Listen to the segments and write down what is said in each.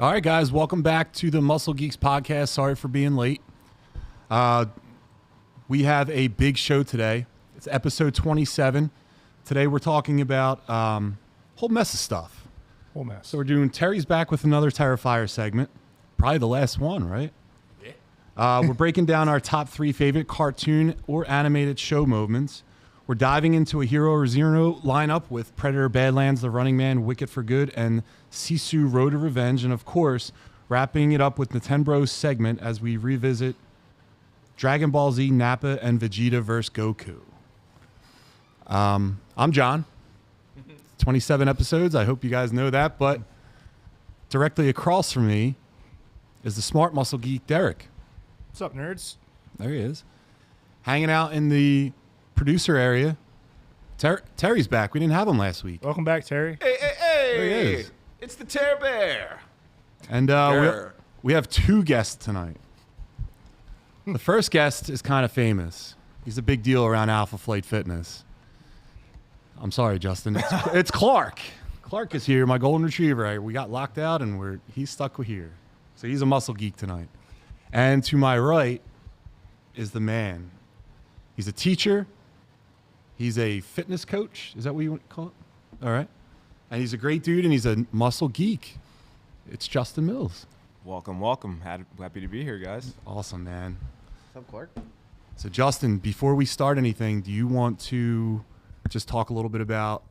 All right, guys, welcome back to the Muscle Geeks podcast. Sorry for being late. We have a big show today. It's episode 27. Today we're talking about a whole mess of stuff. Whole mess. So we're doing Terry's back with another Terrifier segment. Probably the last one, right? Yeah. We're breaking down our top 3 favorite cartoon or animated show moments. We're diving into a Hero or Zero lineup with Predator, Badlands, The Running Man, Wicked for Good, and Sisu, Road to Revenge. And, of course, wrapping it up with Nintenbros segment as we revisit Dragon Ball Z, Nappa, and Vegeta vs. Goku. I'm John. 27 episodes. I hope you guys know that. But directly across from me is the smart muscle geek, Derek. What's up, nerds? There he is. Hanging out in the producer area. Terry's back. We didn't have him last week. Welcome back, Terry. Hey! There he is. It's the Terror Bear. And we have 2 guests tonight. The first guest is kind of famous. He's a big deal around Alpha Flight Fitness. I'm sorry, Justin. It's Clark. Clark is here, my golden retriever. We got locked out, and he's stuck here. So he's a muscle geek tonight. And to my right is the man. He's a teacher. He's a fitness coach. Is that what you want to call it? All right. And he's a great dude, and he's a muscle geek. It's Justen Mills. Welcome. Happy to be here, guys. Awesome, man. What's up, Clark? So, Justin, before we start anything, do you want to just talk a little bit about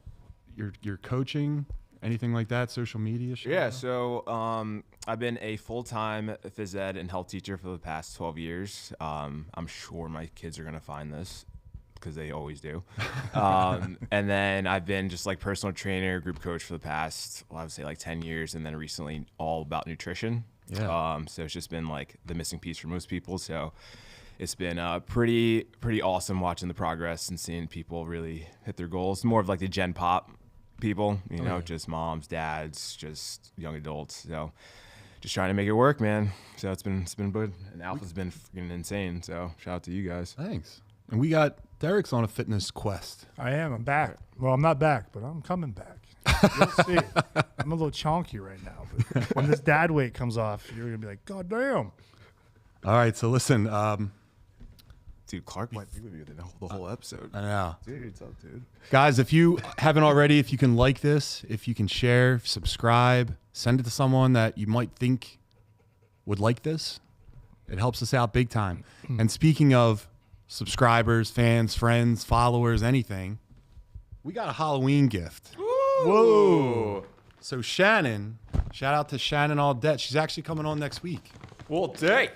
your coaching, anything like that, social media? Yeah, so I've been a full-time phys ed and health teacher for the past 12 years. I'm sure my kids are going to find this because they always do. And then I've been just like personal trainer, group coach for the past, I would say like 10 years, and then recently all about nutrition. Yeah. So it's just been like the missing piece for most people. So it's been pretty awesome watching the progress and seeing people really hit their goals. More of like the Gen Pop people, you know, just moms, dads, just young adults. So just trying to make it work, man. So it's been good. And Alpha's been freaking insane. So shout out to you guys. Thanks. And we got Derek's on a fitness quest. I am. I'm back. Well, I'm not back, but I'm coming back. You'll see. I'm a little chonky right now. But when this dad weight comes off, you're going to be like, God damn. All right. So listen, Dude, Clark might be with you the whole episode. I know. Dude, what's up, dude? Guys, if you haven't already, if you can like this, if you can share, subscribe, send it to someone that you might think would like this, it helps us out big time. And speaking of subscribers, fans, friends, followers, anything, we got a Halloween gift. Whoa. So Shannon, shout out to Shannon Aldette. She's actually coming on next week. Well, day.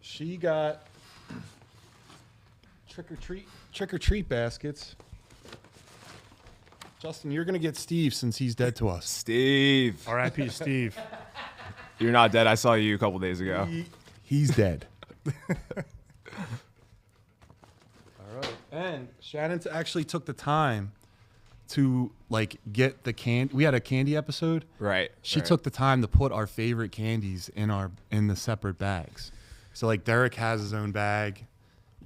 She got trick or treat baskets. Justin, you're gonna get Steve since he's dead to us. Steve. R.I.P. Steve. You're not dead. I saw you a couple days ago. He's dead. All right. And Shannon actually took the time to like get the candy. We had a candy episode. Right. She took the time to put our favorite candies in the separate bags. So like Derek has his own bag.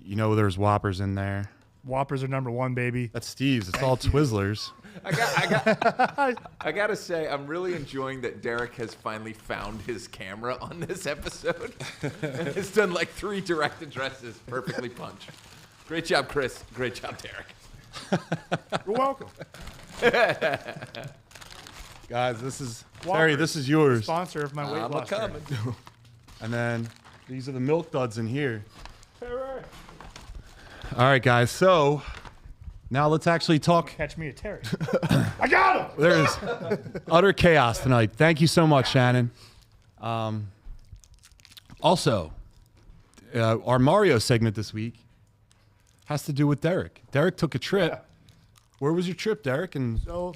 You know, there's Whoppers in there. Whoppers are number 1, baby. That's Steve's. It's all Twizzlers. I gotta say, I'm really enjoying that Derek has finally found his camera on this episode and has done like 3 direct addresses perfectly punched. Great job, Chris. Great job, Derek. You're welcome. Guys, this is Whoppers. Terry. This is yours. Sponsor of my weight I'm loss coming. journey. And then these are the milk duds in here. All right, guys. So now let's actually talk. Catch me a Terry. I got him. There's utter chaos tonight. Thank you so much, Shannon. Also, our Mario segment this week has to do with Derek. Derek took a trip. Yeah. Where was your trip, Derek? And So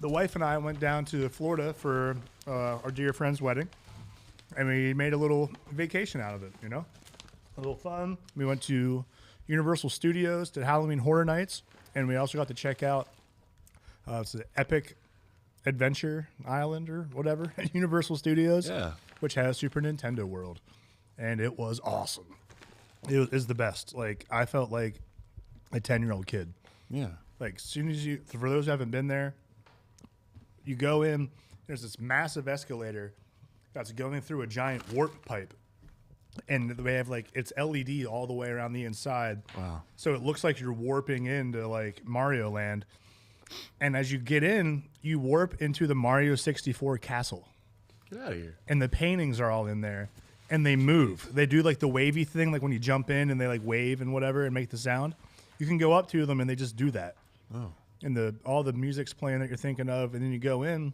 the wife and I went down to Florida for our dear friend's wedding, and we made a little vacation out of it, you know? A little fun. We went to Universal Studios, did Halloween Horror Nights, and we also got to check out it's the Epic Adventure Island or whatever at Universal Studios, Yeah. which has Super Nintendo World, and it was awesome. It was the best. Like, I felt like a 10-year-old kid. yeah. Like, as soon as for those who haven't been there, you go in, there's this massive escalator that's going through a giant warp pipe. And they have like it's LED all the way around the inside. Wow. So it looks like you're warping into like Mario Land. And as you get in, you warp into the Mario 64 castle. Get out of here. And the paintings are all in there. And they move. They do like the wavy thing, like when you jump in and they like wave and whatever and make the sound. You can go up to them and they just do that. Oh. And all the music's playing that you're thinking of, and then you go in,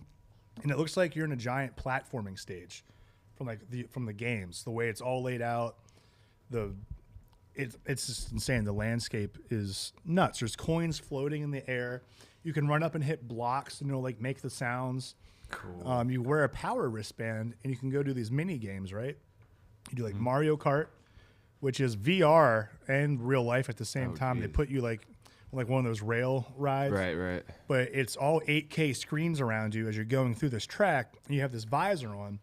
and it looks like you're in a giant platforming stage from the games. The way it's all laid out, it's just insane. The landscape is nuts. There's coins floating in the air. You can run up and hit blocks, and like make the sounds. Cool. You wear a power wristband, and you can go do these mini games. Right? You do like Mario Kart, which is VR and real life at the same time. geez. They put you like one of those rail rides. Right. But it's all 8K screens around you as you're going through this track. And you have this visor on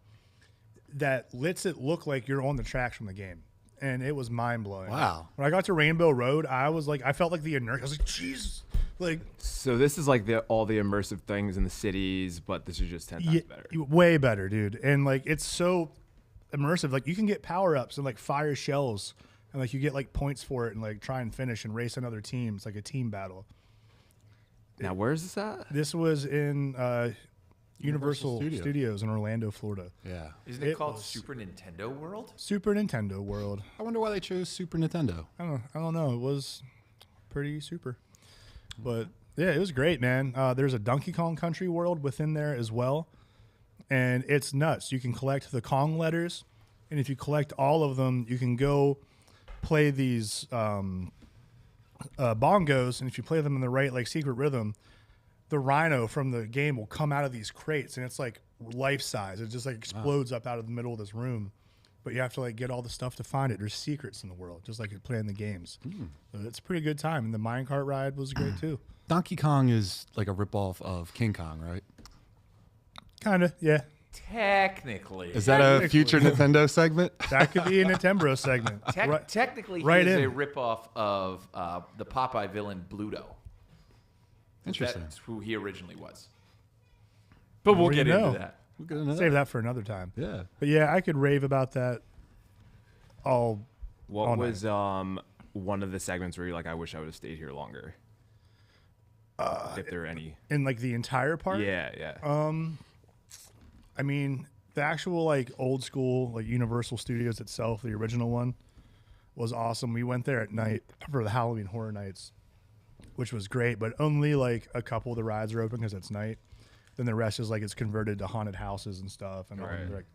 that lets it look like you're on the tracks from the game. And it was mind blowing. Wow. When I got to Rainbow Road, I felt like the inertia. I was like, Jesus. Like, So this is like all the immersive things in the cities, but this is just 10 times better. way better, dude. And like, it's so immersive. Like, you can get power ups and like fire shells. And like, you get like points for it and like try and finish and race another team. It's like a team battle. Now, where is this at? This was in Universal Studios. Studios in Orlando, Florida. Yeah. Isn't it It called was- Super Nintendo World? Super Nintendo World. I wonder why they chose Super Nintendo. I don't know. It was pretty super. But yeah, it was great, man. There's a Donkey Kong Country world within there as well. And it's nuts. You can collect the Kong letters. And if you collect all of them, you can go play these bongos. And if you play them in the right, like, secret rhythm, the rhino from the game will come out of these crates. And it's like life size. It just like explodes up out of the middle of this room. But you have to like get all the stuff to find it. There's secrets in the world, just like you're playing the games. So it's a pretty good time. And the minecart ride was great too. Donkey Kong is like a ripoff of King Kong, right? Kind of, yeah. Technically. Is that a future Nintendo segment? That could be a Nintenbros segment. Right- Technically, right he is in. a ripoff of the Popeye villain Bluto. Interesting. That's who he originally was. But we'll Well, you get into know. that. We're gonna know. Save that for another time. Yeah. But yeah, I could rave about that all. What all was one of the segments where you're like, I wish I would have stayed here longer? If there are any. In like the entire park? Yeah. I mean, the actual like old school, like Universal Studios itself, the original one, was awesome. We went there at night for the Halloween Horror Nights, which was great, but only like a couple of the rides are open because it's night. Then the rest is like it's converted to haunted houses and stuff, and all Right. like,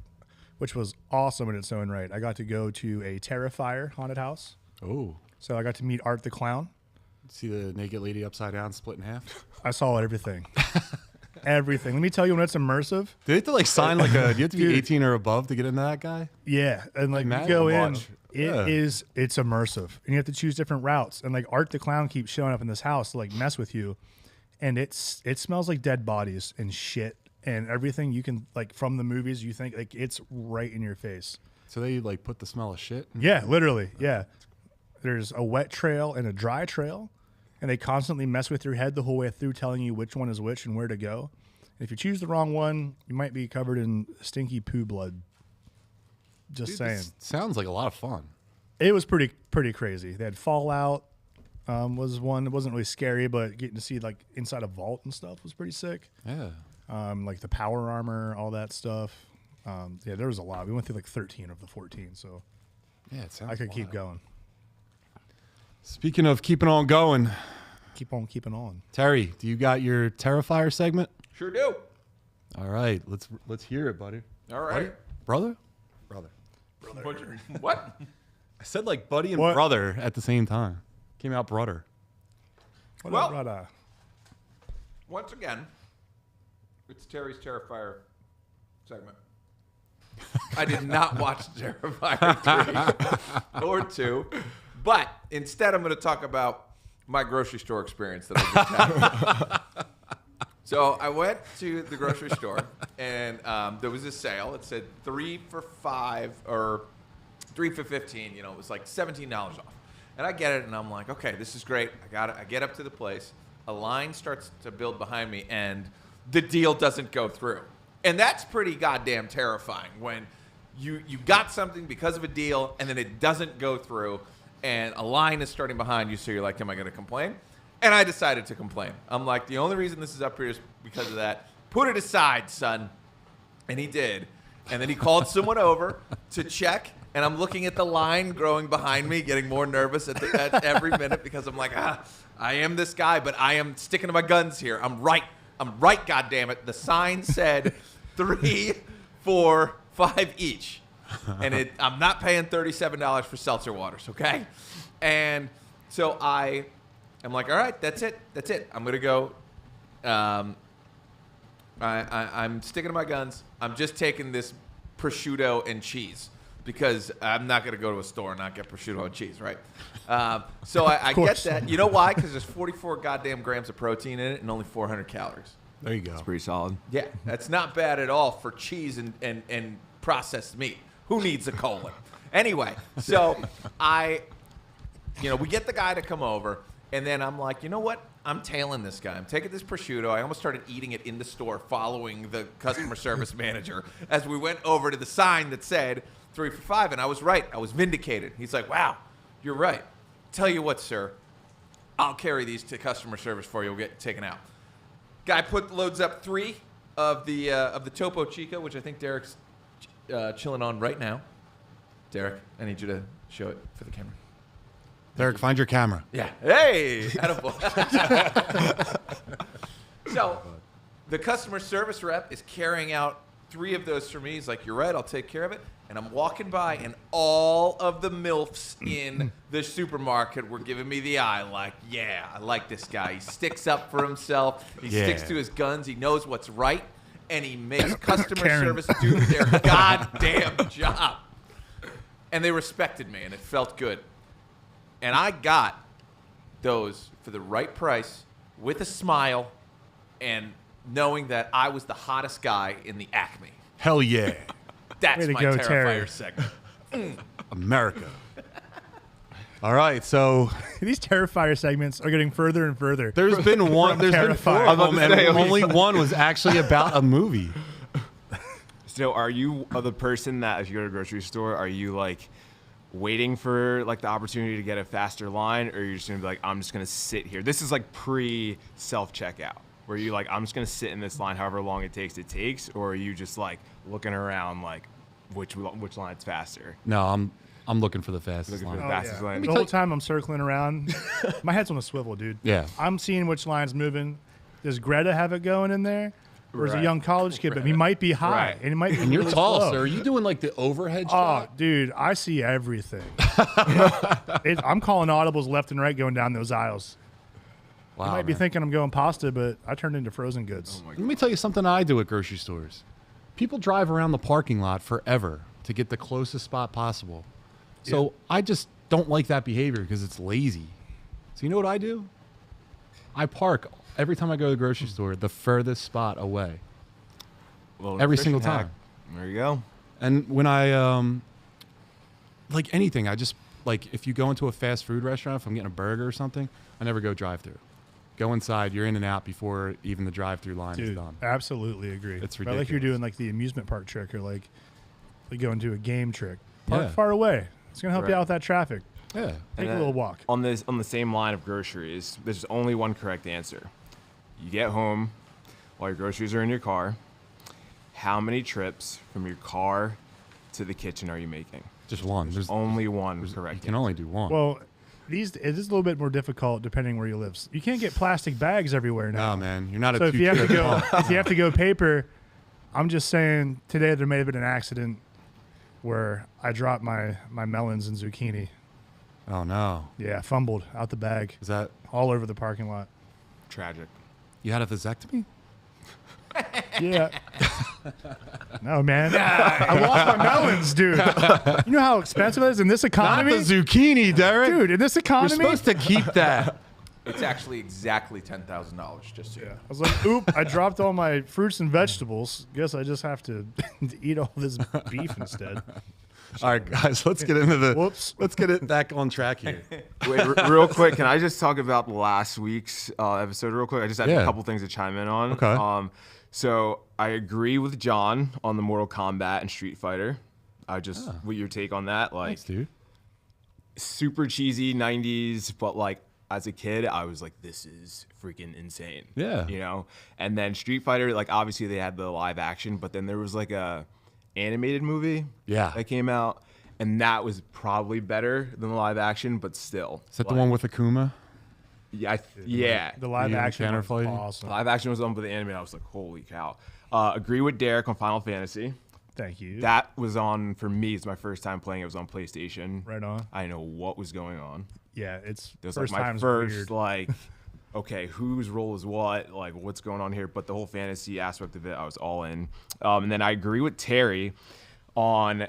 which was awesome in its own right. I got to go to a Terrifier haunted house, Oh. so I got to meet Art the Clown. See the naked lady upside down, split in half. I saw everything, everything. Let me tell you, when it's immersive, Do you have to like sign like a? Do you have to be Dude. 18 or above to get into that guy? yeah, and like Matt you go will in, watch. it's Yeah. immersive, and you have to choose different routes. And like Art the Clown keeps showing up in this house to like mess with you, and it smells like dead bodies and shit and everything you can like from the movies. You think like it's right in your face. So they like put the smell of shit. Yeah, literally. Yeah, there's a wet trail and a dry trail, and they constantly mess with your head the whole way through, telling you which one is which and where to go. And if you choose the wrong one, you might be covered in stinky poo blood. Just Dude, saying. this sounds like a lot of fun. It was pretty crazy. They had Fallout was one. It wasn't really scary, but getting to see like inside a vault and stuff was pretty sick. Yeah. Like the power armor, all that stuff. Yeah, there was a lot. We went through like 13 of the 14, so Yeah, it sounds I could keep wild. going. Speaking of keeping on going, Keep on keeping on. Terry, do you got your Terrifier segment? Sure do. All right, let's hear it, buddy. All right. Brother? What? I said like buddy and What? brother at the same time. Came out brother. What Well- up, brother? Once again, it's Terry's Terrifier segment. I did not watch Terrifier 3 or 2, but instead I'm going to talk about my grocery store experience that I just had. So I went to the grocery store, and there was a sale. It said 3 for $5 or 3 for $15. You know, it was like $17 off. And I get it, and I'm like, okay, this is great. I got it. I get up to the place. A line starts to build behind me, and the deal doesn't go through. And that's pretty goddamn terrifying when you got something because of a deal and then it doesn't go through and a line is starting behind you, so you're like, am I going to complain? And I decided to complain. I'm like, the only reason this is up here is because of that. Put it aside, son. And he did. And then he called someone over to check, and I'm looking at the line growing behind me, getting more nervous at every minute because I'm like, I am this guy, but I am sticking to my guns here. I'm right, goddammit. The sign said 3, 4, 5 each. And I'm not paying $37 for seltzer waters, okay? And so I'm like, all right, that's it. I'm going to go. I'm sticking to my guns. I'm just taking this prosciutto and cheese because I'm not going to go to a store and not get prosciutto and cheese, right? So I get that. You know why? Because there's 44 goddamn grams of protein in it and only 400 calories. There you go. It's pretty solid. Yeah, that's not bad at all for cheese and processed meat. Who needs a colon? Anyway, so we get the guy to come over, and then I'm like, you know what? I'm tailing this guy. I'm taking this prosciutto. I almost started eating it in the store following the customer service manager as we went over to the sign that said 3 for 5, and I was right. I was vindicated. He's like, wow, you're right. Tell you what, sir, I'll carry these to customer service for you. We'll get it taken out. Guy loads up 3 of the Topo Chico, which I think Derek's chilling on right now. Derek, I need you to show it for the camera. Derek, find your camera. Yeah. Hey! So the customer service rep is carrying out 3 of those for me. He's like, you're right, I'll take care of it. And I'm walking by, and all of the MILFs in the supermarket were giving me the eye like, yeah, I like this guy. He sticks up for himself. He sticks to his guns. He knows what's right. And he makes customer service do their goddamn job. And they respected me, and it felt good. And I got those for the right price with a smile and knowing that I was the hottest guy in the Acme. Hell yeah. That's my Terrifier Terry. segment. America. All right, so These Terrifier segments are getting further and further. there's been 4 Terrifier. of them, and only one was actually about a movie. So are you the person that if you go to a grocery store, are you like waiting for like the opportunity to get a faster line, or you're just gonna be like, I'm just gonna sit here? This is like pre-self-checkout, where you like, I'm just gonna sit in this line however long it takes, or are you just like looking around like which line's faster? No, I'm looking for the fastest Looking for line. the fastest line. The whole time I'm circling around, my head's on a swivel, dude. Yeah. I'm seeing which line's moving. Does Greta have it going in there? Or is a Right. young college kid, but he might be high. Right. And he might be And you're really tall, slow. sir. Are you doing like the overhead Oh, shot? dude, I see everything. I'm calling audibles left and right going down those aisles. Wow, You might be man. thinking I'm going pasta, but I turned into frozen goods. Let me tell you something I do at grocery stores. People drive around the parking lot forever to get the closest spot possible. So I just don't like that behavior because it's lazy. So you know what I do? I park every time I go to the grocery store the furthest spot away. Little Every single nutrition time. hack. There you go. And when I, like anything, I just, like if you go into a fast food restaurant, if I'm getting a burger or something, I never go drive through. Go inside, you're in and out before even the drive through line is Dude, done. absolutely agree. It's But I like you're ridiculous. doing like the amusement park trick or like going to a game trick. Park Yeah. far away. It's going to help you Right. out with that traffic. Yeah. Take And a little walk. On the same line of groceries, there's only one correct answer. You get home while your groceries are in your car. How many trips from your car to the kitchen are you making? Just one. There's Only one you correct. can only do one. Well, it is a little bit more difficult depending where you live. You can't get plastic bags everywhere now. No, man. You're not a So if two you have to trip go, pump. if you have to go paper, I'm just saying today there may have been an accident where I dropped my melons and zucchini. Oh, no. Yeah, fumbled out the bag Is that, all over the parking lot. Tragic. you had a vasectomy? Yeah. No, man. I lost my melons, dude. You know how expensive it is in this Not economy? the zucchini, Derek. Dude, in this You're economy? supposed to keep that. It's actually exactly $10,000, just so you Yeah. know. I was like, oop, I dropped all my fruits and vegetables. Guess I just have to eat all this beef instead. All right, guys, let's get into the. Whoops. Let's get it back on track here. Wait, real quick, can I just talk about last week's episode real quick? I just had Yeah. a couple things to chime in on. Okay. So I agree with John on the Mortal Kombat and Street Fighter. What your take on that? Like, Thanks, dude. super cheesy 90s, but like as a kid, I was like, this is freaking insane. Yeah. You know? And then Street Fighter, like obviously they had the live action, but then there was like a animated movie that came out, and that was probably better than the live action, but still. Is that the one with Akuma? Yeah. Yeah. The live action was fighting? awesome. Live action was on, but the anime, I was like, holy cow. Agree with Derek on Final Fantasy. Thank you. That was on, for me, it's my first time playing. It was on PlayStation. Right on. I didn't know what was going on. Yeah, it's It was first like my time's first, weird. like, okay, whose role is what? Like, what's going on here? But the whole fantasy aspect of it, I was all in. And then I agree with Terry on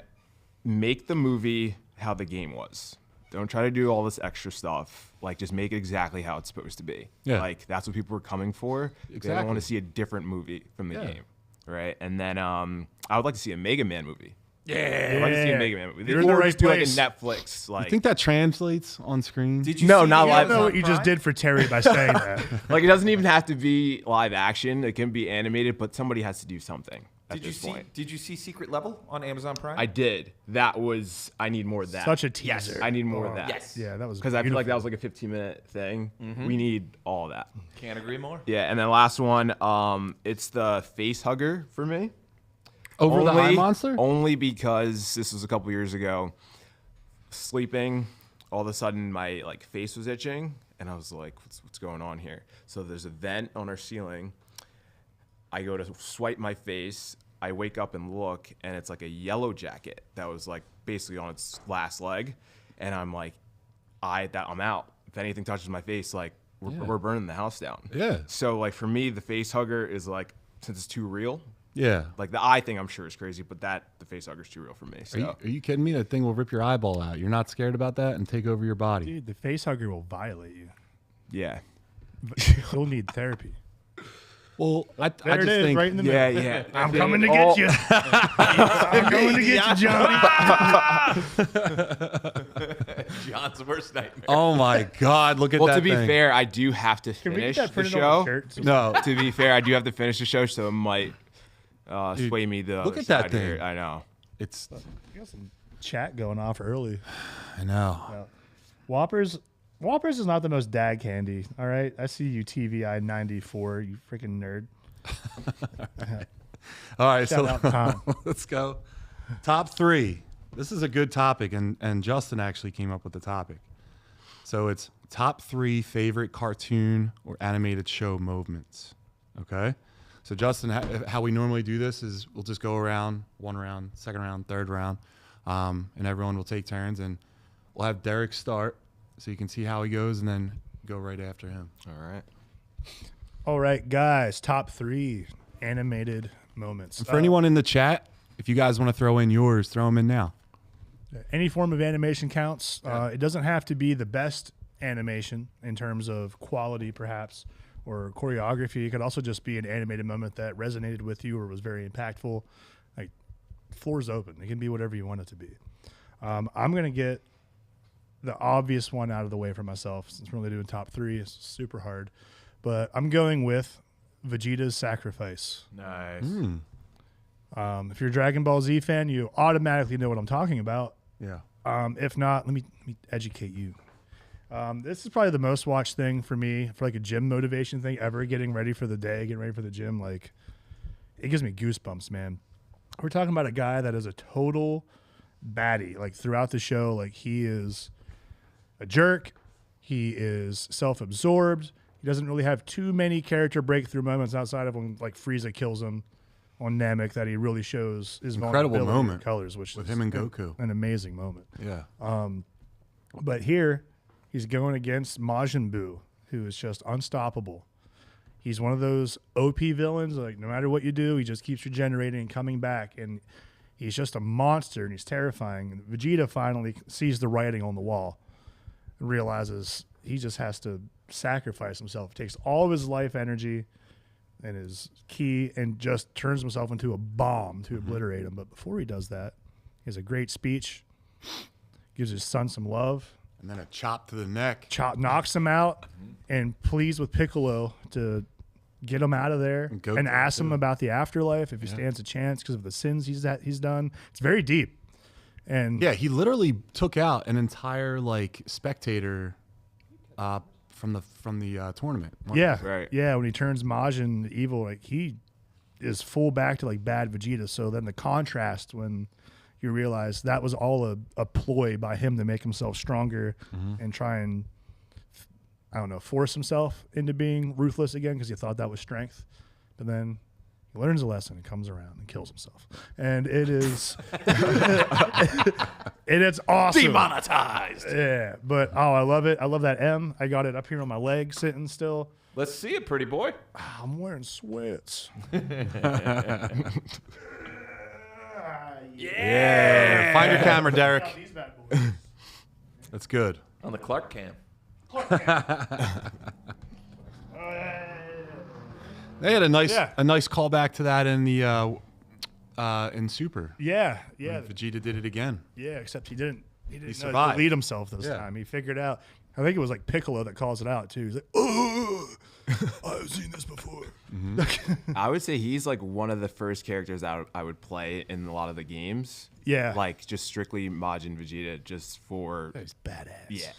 make the movie how the game was. Don't try to do all this extra stuff. Like, just make it exactly how it's supposed to be. Yeah. Like, that's what people were coming for. They don't Exactly. want to see a different movie from the Yeah. game. Right? And then I would like to see a Mega Man movie. Yeah. I'd like to see a Mega Man movie. You're in the Or right just do like a place. Netflix. Like, You think that translates on screen? Did you No, see not the live. I don't know Amazon what you just Prime? did for Terry by saying that. like it doesn't even have to be live action. It can be animated, but somebody has to do something at Did you this see? point. Did you see Secret Level on Amazon Prime? I did. That was. I need more of that. Such a teaser. I need more of that. Yes. Yeah, that was Because I feel like that beautiful. was like a 15-minute thing. We need all of that. Can't agree more. Yeah, and then last one, it's the face hugger for me. Over the eye monster? Only because this was a couple years ago. Sleeping, all of a sudden my like face was itching, and I was like, "What's going on here?" So there's a vent on our ceiling. I go to swipe my face. I wake up and look, and it's like a yellow jacket that was like basically on its last leg, and I'm like, I'm out. If anything touches my face, like we're burning the house down. Yeah. So like for me, the face hugger is like, since it's too real. Yeah. Like the eye thing, I'm sure is crazy, but the face hugger's too real for me. So Are you kidding me? That thing will rip your eyeball out. You're not scared about that and take over your body. Dude, the face hugger will violate you. yeah, You'll need therapy. Well, I There just it is, think right in the middle. yeah. I'm coming to get you. I'm coming to get you, Johnny. John's worst nightmare. oh my God, look at Well, that to be thing. fair, I do have to Can we get finish that the printed on show. a shirt? No. To be fair, I do have to finish the show, so it might sway me the look other at that side here. thing. I know. It's We got some chat going off early. I know. Whoppers is not the most dag candy. All right, I see you, TVI 94. You freaking nerd. All right, Shout out Tom. let's go. Top 3. This is a good topic, and Justin actually came up with the topic. So it's top 3 favorite cartoon or animated show moments. Okay. So Justin, how we normally do this is we'll just go around, one round, second round, third round, and everyone will take turns, and we'll have Derek start so you can see how he goes, and then go right after him. All right. All right, guys, top 3 animated moments. And for anyone in the chat, if you guys want to throw in yours, throw them in now. Any form of animation counts. It doesn't have to be the best animation in terms of quality, perhaps, or choreography. It could also just be an animated moment that resonated with you or was very impactful. Like, floor's open. It can be whatever you want it to be. I'm going to get the obvious one out of the way for myself, since we're only doing top 3. It's super hard. But I'm going with Vegeta's sacrifice. Nice. If you're a Dragon Ball Z fan, you automatically know what I'm talking about. Yeah. If not, let me educate you. This is probably the most watched thing for me, for like a gym motivation thing ever, getting ready for the day, getting ready for the gym. Like, it gives me goosebumps, man. We're talking about a guy that is a total baddie. Like, throughout the show, like, he is a jerk. He is self-absorbed. He doesn't really have too many character breakthrough moments outside of when, like, Frieza kills him on Namek, that he really shows his Incredible vulnerability moment in colors, which with is him and Goku. an amazing moment. Yeah. But here, he's going against Majin Buu, who is just unstoppable. He's one of those OP villains. Like, no matter what you do, he just keeps regenerating and coming back. And he's just a monster, and he's terrifying. And Vegeta finally sees the writing on the wall and realizes he just has to sacrifice himself. Takes all of his life energy and his ki and just turns himself into a bomb to obliterate him. But before he does that, he has a great speech, gives his son some love, And then a chop to the neck. knocks him out, and pleads with Piccolo to get him out of there, And Goku, and ask him too. about the afterlife if he stands a chance because of the sins he's done. It's very deep. And Yeah, he literally took out an entire like spectator from the tournament. yeah, Right. yeah. When he turns Majin evil, like he is full back to like bad Vegeta. So then the contrast when you realize that was all a ploy by him to make himself stronger and try and I don't know, force himself into being ruthless again because he thought that was strength. But then he learns a lesson and comes around and kills himself. And it is and it's awesome. Demonetized. Yeah. But I love it. I love that M. I got it up here on my leg sitting still. Let's see it, pretty boy. I'm wearing sweats. Yeah. Find your camera, Derek. These bad boys. That's good. On the Clark cam. They had a nice Yeah. callback to that in the in Super. Yeah. Vegeta did it again. Yeah, except he didn't survived. delete himself this Yeah. time. He figured out. I think it was like Piccolo that calls it out too. He's like, "Oh, I've seen this before." I would say he's like one of the first characters I would play in a lot of the games. Yeah. Like just strictly Majin Vegeta, just for He's badass. yeah.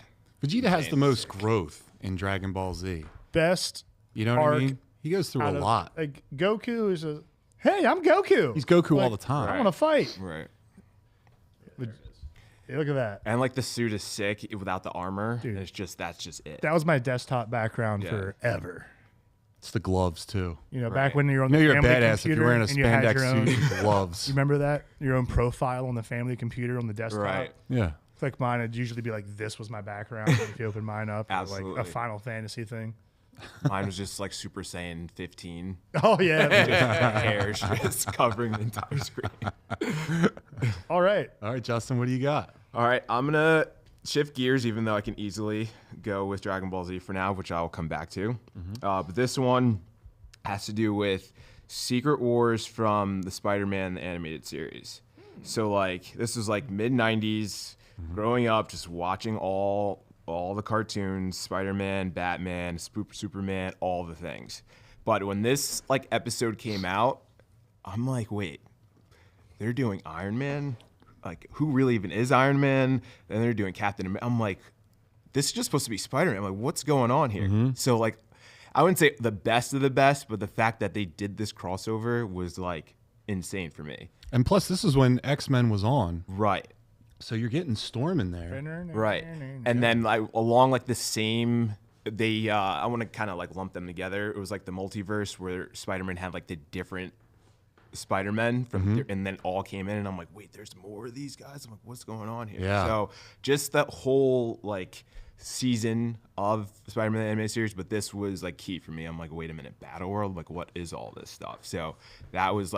Vegeta has the most growth in Dragon Ball Z. Best. You know what arc I mean? He goes through a out of- lot. Like Goku is a, hey, I'm Goku. He's Goku all Like, the time. I want to fight. Right. Hey, look at that. And like the suit is sick without the armor. Dude. It's just that's just it. That was my desktop background Yeah. forever. It's the gloves too. You know, Right. back when you're on You know the you're a family badass if computer you're wearing a and you had your spandex own, suit and gloves. You remember that? Your own profile on the family computer on the desktop. Right. Yeah. Click mine, it'd usually be like, this was my background. If you open mine up, or like Absolutely. a Final Fantasy thing. Mine was just like Super Saiyan 15. Oh, yeah. Hair just covering the entire screen. All right. All right, Justin, what do you got? All right, I'm gonna shift gears, even though I can easily go with Dragon Ball Z for now, which I'll come back to. But this one has to do with Secret Wars from the Spider-Man the animated series. So like this was like mid '90s, growing up, just watching all the cartoons, Spider-Man, Batman, Superman, all the things. But when this like episode came out, I'm like, wait, they're doing Iron Man? Like, who really even is Iron Man? Then they're doing Captain America. I'm like, this is just supposed to be Spider-Man. I'm like, what's going on here? So like, I wouldn't say the best of the best, but the fact that they did this crossover was like insane for me. And plus, this is when X-Men was on, Right. so you're getting Storm in there. Right. And then like along like the same they I want to kind of like lump them together. It was like the multiverse where Spider-Man had like the different Spider-Men from and then all came in and I'm like, wait, there's more of these guys? I'm like, what's going on here? Yeah. So just that whole like season of Spider-Man the animated series, but this was like key for me. I'm like, wait a minute, Battle World, like what is all this stuff? So that was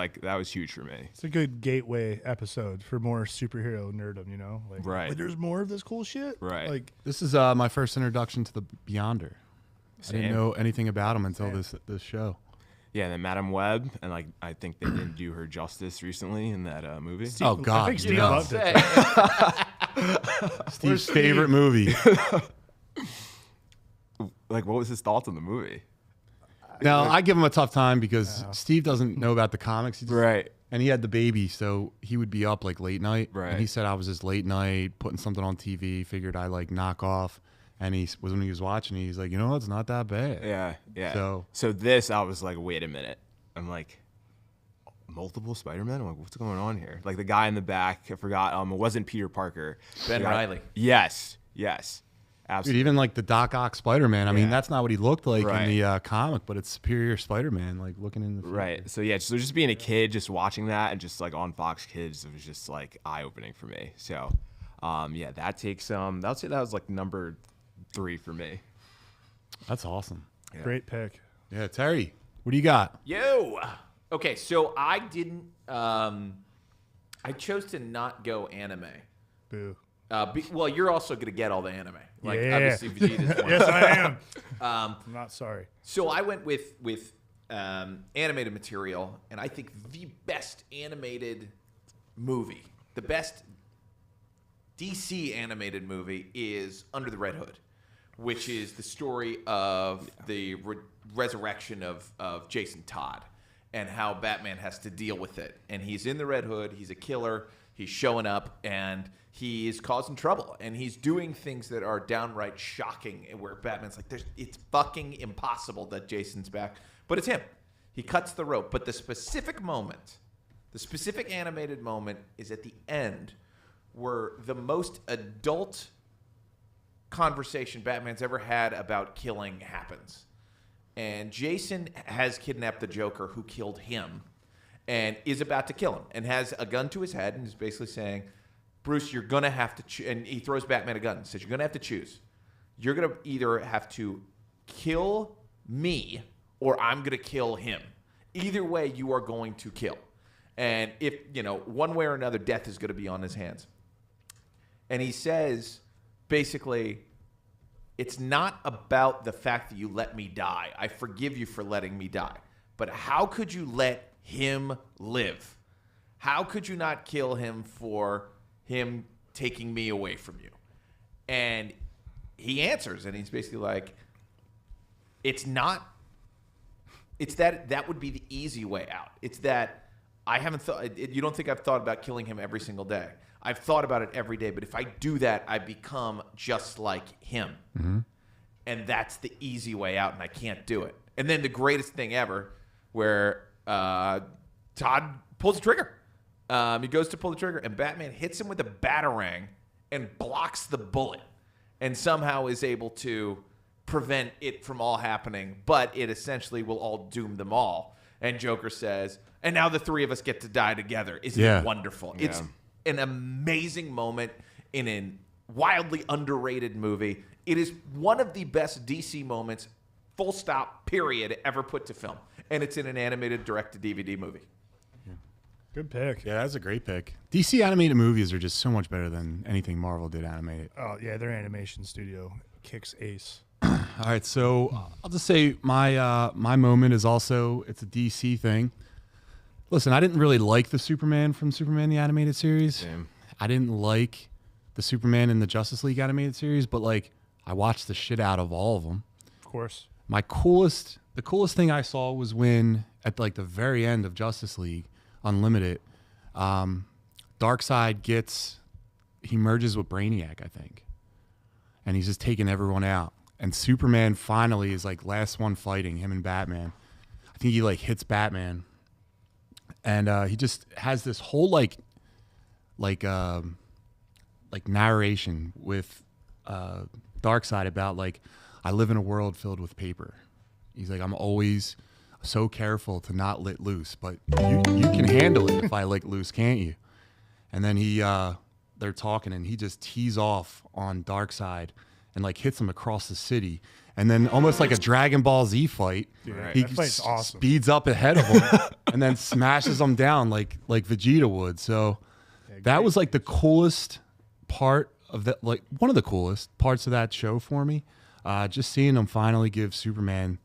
huge for me. It's a good gateway episode for more superhero nerdom, you know? Like, Right. like, there's more of this cool shit. Right. Like, This is my first introduction to the Beyonder. I Same. didn't know anything about him until this show. Yeah, and then Madame Web, and like I think they didn't do her justice recently in that movie. Oh God, I think Steve no. loved it. Steve's favorite movie. Like, what was his thoughts on the movie? Now I give him a tough time because Steve doesn't know about the comics. He just- Right. And he had the baby, so he would be up like late night. Right. And he said I was just late night putting something on TV. Figured I like knock off. And when he was watching, he's like, you know, it's not that bad. Yeah, yeah. So- this, I was like, wait a minute. I'm like, multiple Spider-Man? I'm like, what's going on here? Like the guy in the back, I forgot. It wasn't Peter Parker. Ben The guy- Reilly. Yes, Dude, absolutely. even like the Doc Ock Spider-Man. I mean, Yeah. that's not what he looked like Right. in the comic, but it's Superior Spider-Man, like looking in the future. Right. So yeah, so just being a kid, just watching that, and just like on Fox Kids, it was just like eye-opening for me. So, yeah, that takes I would say that was like number 3 for me. That's awesome. Great pick. Yeah, Terry, what do you got? Yo. Okay, so I didn't. I chose to not go anime. Boo. Well, you're also gonna get all the anime. Like Yeah. obviously Vegeta's one. Yes, I am. I'm not sorry. So I went with animated material, and I think the best animated movie, the best DC animated movie, is Under the Red Hood, which is the story of the resurrection of Jason Todd and how Batman has to deal with it. And he's in the Red Hood. He's a killer. He's showing up, and he is causing trouble. And he's doing things that are downright shocking, where Batman's like, it's fucking impossible that Jason's back. But it's him. He cuts the rope. But the specific moment, the specific animated moment is at the end, where the most adult conversation Batman's ever had about killing happens. And Jason has kidnapped the Joker, who killed him, and is about to kill him, and has a gun to his head, and is basically saying, Bruce, you're going to have to and he throws Batman a gun and says, you're going to have to choose. You're going to either have to kill me, or I'm going to kill him. Either way, you are going to kill. And if, one way or another, death is going to be on his hands. And he says, basically, it's not about the fact that you let me die. I forgive you for letting me die. But how could you let him live? How could you not kill him for him taking me away from you? And he answers, and he's basically like, it's that would be the easy way out. It's that I haven't thought, you don't think I've thought about killing him every single day. I've thought about it every day, but if I do that, I become just like him. Mm-hmm. And that's the easy way out, and I can't do it. And then the greatest thing ever, where Todd pulls the trigger. He goes to pull the trigger, and Batman hits him with a batarang and blocks the bullet, and somehow is able to prevent it from all happening, but it essentially will all doom them all. And Joker says, and now the three of us get to die together. Isn't it wonderful? Yeah. It's an amazing moment in a wildly underrated movie. It is one of the best DC moments, full stop, period, ever put to film. And it's in an animated direct-to-DVD movie. Good pick. Yeah, that's a great pick. DC animated movies are just so much better than anything Marvel did animated. Oh, yeah, their animation studio kicks ace. All right, so I'll just say my moment is also, it's a DC thing. Listen, I didn't really like the Superman from Superman the Animated Series. Same. I didn't like the Superman in the Justice League Animated Series, but like I watched the shit out of all of them. Of course. The coolest thing I saw was when at like the very end of Justice League Unlimited, Darkseid he merges with Brainiac, I think, and he's just taking everyone out. And Superman finally is like last one fighting him and Batman. I think he like hits Batman, and he just has this whole like narration with Darkseid about like, I live in a world filled with paper. He's like, I'm always so careful to not let loose, but you can handle it if I let loose, can't you? And then they're talking, and he just tees off on Darkseid and like hits him across the city. And then almost like a Dragon Ball Z fight, he that fight's awesome. Speeds up ahead of him and then smashes him down like Vegeta would. So that was like the coolest part of that, like one of the coolest parts of that show for me. Just seeing him finally give Superman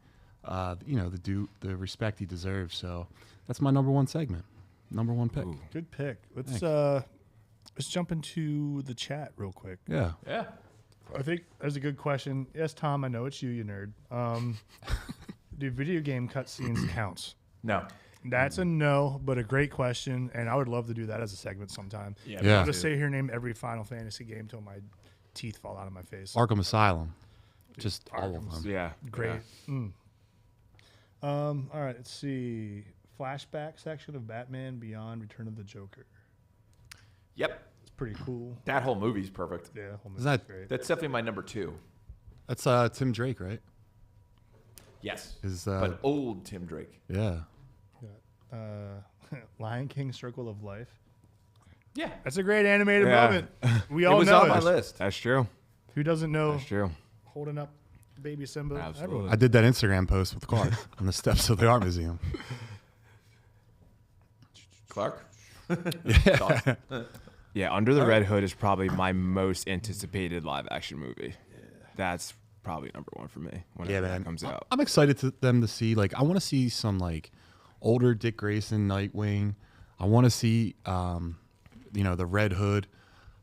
the respect he deserves. So that's my number one segment. Number one pick. Ooh. Good pick. Let's jump into the chat real quick. Yeah. I think there's a good question. Yes, Tom, I know it's you nerd. Do video game cutscenes counts? No. That's a no, but a great question, and I would love to do that as a segment sometime. Yeah. I'll just sit here and name every Final Fantasy game till my teeth fall out of my face. Arkham Asylum. Just all of them. Yeah. Great. Yeah. All right, let's see. Flashback section of Batman Beyond Return of the Joker. Yep. It's pretty cool. That whole movie's perfect. Yeah, whole movie's great. That's definitely my number two. That's Tim Drake, right? Yes. But old Tim Drake. Yeah. Lion King Circle of Life. Yeah. That's a great animated moment. We all know it. It was on my list. That's true. Who doesn't know? That's true. Holding up baby Simba. Absolutely. Everyone. I did that Instagram post with Clark on the steps of the art museum. Clark? Yeah, Under the Red Hood is probably my most anticipated live action movie. Yeah. That's probably number one for me when it comes out. I'm excited to see, like, I want to see some like older Dick Grayson Nightwing. I want to see the Red Hood.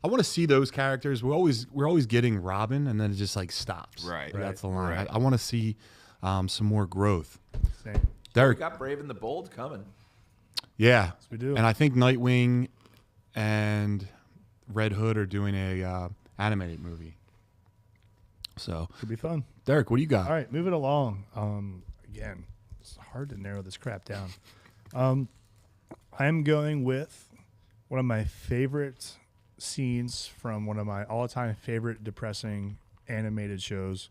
I want to see those characters. We're always getting Robin, and then it just like stops. Right. That's the line. Right. I want to see some more growth. Same. We Derek, got Brave and the Bold coming. yeah, we do. And I think Nightwing and Red Hood are doing a animated movie. So, Could be fun. Derek, what do you got? All right, moving along. Again, it's hard to narrow this crap down. I'm going with one of my favorite scenes from one of my all-time favorite depressing animated shows,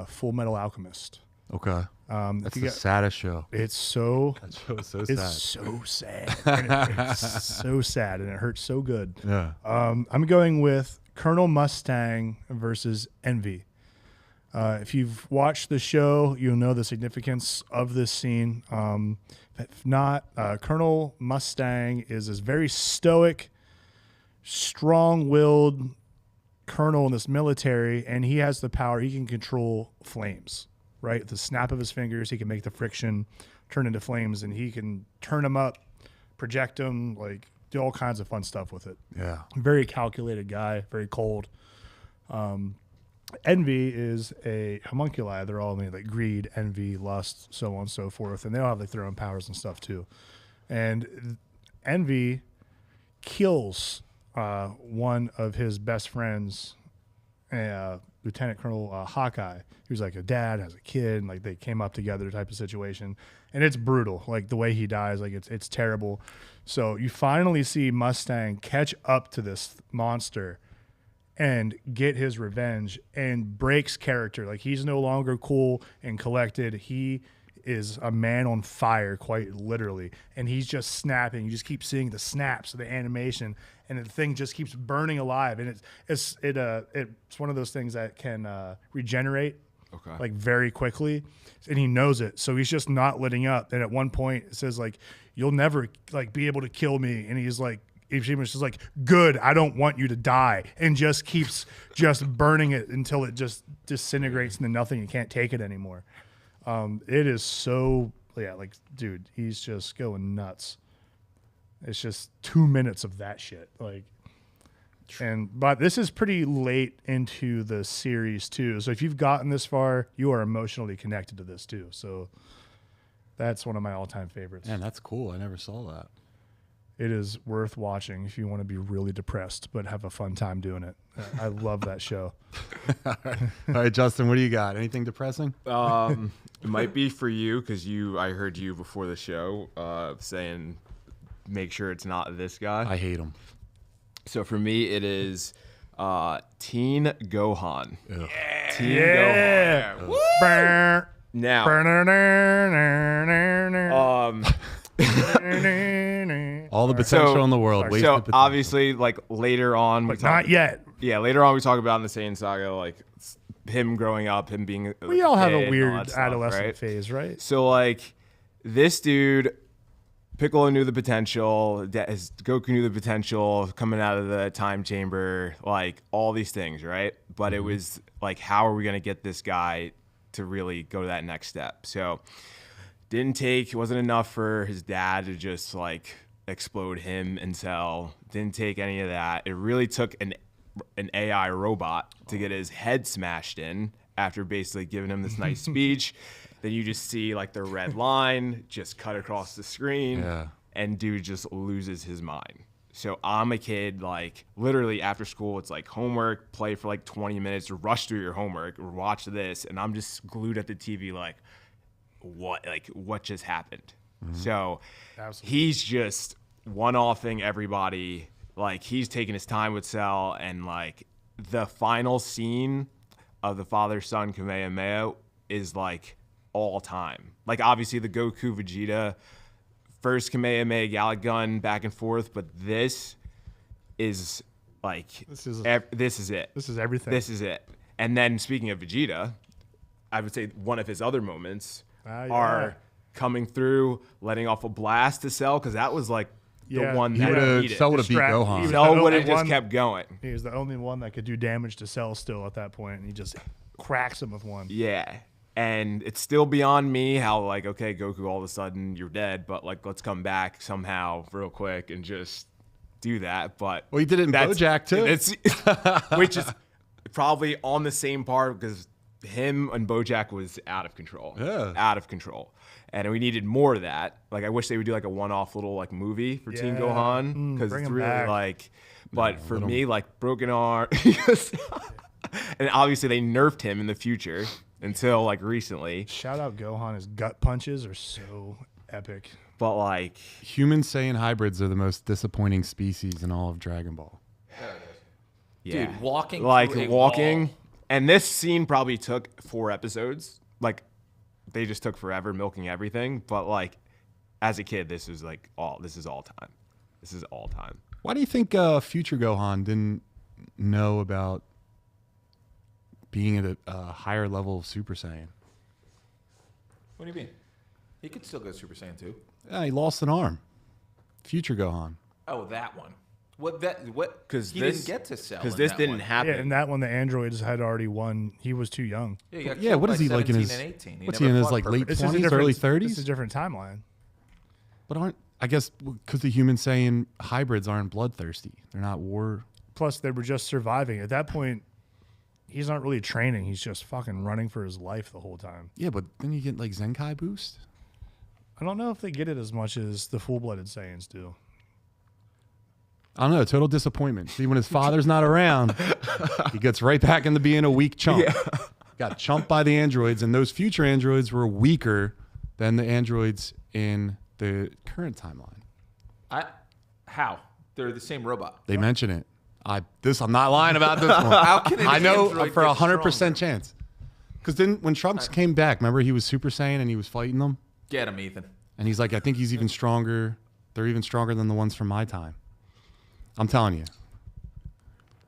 Full Metal Alchemist. Okay, that's you the got- saddest show. It's so That show is so it's sad. so sad. And it's so sad, and it hurts so good. Yeah. I'm going with Colonel Mustang versus Envy. If you've watched the show, you'll know the significance of this scene. If not, Colonel Mustang is this very stoic, strong-willed colonel in this military, and he has the power. He can control flames, right? At the snap of his fingers, he can make the friction turn into flames, and he can turn them up, project them, like do all kinds of fun stuff with it. Yeah. Very calculated guy, very cold. Envy is a homunculi. They're all named like greed, envy, lust, so on and so forth. And they all have like their own powers and stuff too. And Envy kills one of his best friends, Lieutenant Colonel Hawkeye, who's like a dad, has a kid, and like they came up together type of situation. And it's brutal. Like the way he dies, like it's terrible. So you finally see Mustang catch up to this monster and get his revenge, and breaks character. Like he's no longer cool and collected. He is a man on fire, quite literally. And he's just snapping. You just keep seeing the snaps of the animation, and the thing just keeps burning alive. And it's one of those things that can regenerate like very quickly, and he knows it. So he's just not letting up. And at one point it says like, "You'll never like be able to kill me." And he's like, Ichimon's just like, "Good, I don't want you to die," and just keeps just burning it until it just disintegrates into nothing. You can't take it anymore. It is so, like, dude, he's just going nuts. It's just 2 minutes of that shit, like. But this is pretty late into the series too, so if you've gotten this far, you are emotionally connected to this too. So that's one of my all-time favorites. Man, that's cool. I never saw that. It is worth watching if you want to be really depressed but have a fun time doing it. I love that show. All right, Justin, what do you got? Anything depressing? It might be for you because I heard you before the show saying make sure it's not this guy. I hate him. So for me, it is Teen Gohan. Ugh. Teen Yeah. Gohan. Now, All the potential So- in the world. Wasted so potential. obviously, like later on, But not yet. Yeah, later on we talk about in the Saiyan saga, like him growing up, him being. We all have kid a and all weird that stuff, adolescent right? phase, right? So like, this dude, Piccolo knew the potential. Goku knew the potential coming out of the time chamber. Like all these things, right? But it was like, how are we gonna get this guy to really go to that next step? So it wasn't enough for his dad to just like explode him and Cell. Didn't take any of that. It really took an AI robot to get his head smashed in after basically giving him this nice speech. Then you just see like the red line just cut across the screen, and dude just loses his mind. So I'm a kid, like literally after school, it's like homework, play for like 20 minutes, rush through your homework, or watch this, and I'm just glued at the TV like, what just happened? So he's just one-offing everybody. Like he's taking his time with Cell, and like the final scene of the father-son Kamehameha is like all time. Like obviously the Goku Vegeta first Kamehameha Gallic gun back and forth, but this is like This is it. This is everything. This is it. And then speaking of Vegeta, I would say one of his other moments are coming through, letting off a blast to Cell, because that was like the one that he needed. Cell would have beat Distract- Gohan. he was Cell the would have only just one- kept going. He was the only one that could do damage to Cell still at that point, and he just cracks him with one. Yeah. And it's still beyond me how, like, okay, Goku, all of a sudden you're dead, but like, let's come back somehow real quick and just do that, but Well, he did it in BoJack too. It's which is probably on the same par because him and BoJack was out of control. Yeah. Out of control. And we needed more of that. Like I wish they would do like a one-off little like movie for Teen Gohan because bring it's him really back. like. But for me, like broken arm, and obviously they nerfed him in the future until like recently. Shout out Gohan. His gut punches are so epic. But like, Human Saiyan hybrids are the most disappointing species in all of Dragon Ball. yeah, Dude, walking like through a walking, wall. and this scene probably took 4 episodes. Like they just took forever milking everything. But like, as a kid, this is all time. This is all time. Why do you think future Gohan didn't know about being at a higher level of Super Saiyan? What do you mean? He could still go Super Saiyan 2. Yeah, he lost an arm. Future Gohan. Oh, that one. What? Because He didn't get to sell. Because in this that didn't one. happen. Yeah, and that one, the androids had already won. He was too young. Yeah, he got Yeah, killed what by is he like in 17 his? and 18. What's never he in his fought like late perfect. 20s, early This 30s? is a different timeline. But aren't I guess because the Human Saiyan hybrids aren't bloodthirsty. They're not war. Plus, they were just surviving. At that point, he's not really training. He's just fucking running for his life the whole time. Yeah, but then you get like Zenkai boost. I don't know if they get it as much as the full-blooded Saiyans do. I don't know. Total disappointment. See, when his father's not around, he gets right back into being a weak chump. Got chumped by the androids, and those future androids were weaker than the androids in the current timeline. How? They're the same robot. They mention it. I'm not lying about this one. How can an I know android for get 100% stronger? chance. Because then when Trunks came back, remember he was Super Saiyan and he was fighting them, Get him, Ethan. and he's like, I think he's even stronger. They're even stronger than the ones from my time. I'm telling you.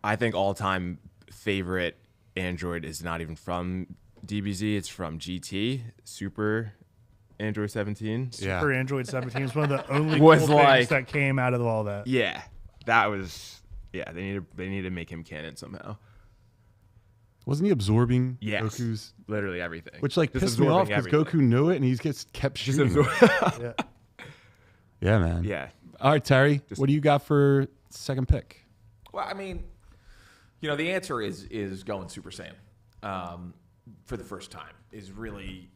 I think all-time favorite Android is not even from DBZ. It's from GT, Super Android 17. Yeah. Super Android 17 is one of the only Was cool like- things that came out of all that. Yeah, that was. Yeah, they need to make him canon somehow. Wasn't he absorbing Yes, Goku's? literally everything. Which like Just pissed me off absorbing because everything. Goku knew it and he kept Just shooting. absor- Yeah. Yeah, man. yeah, All right, Terry. Just- What do you got for second pick? Well, I mean, the answer is going Super Saiyan for the first time is really.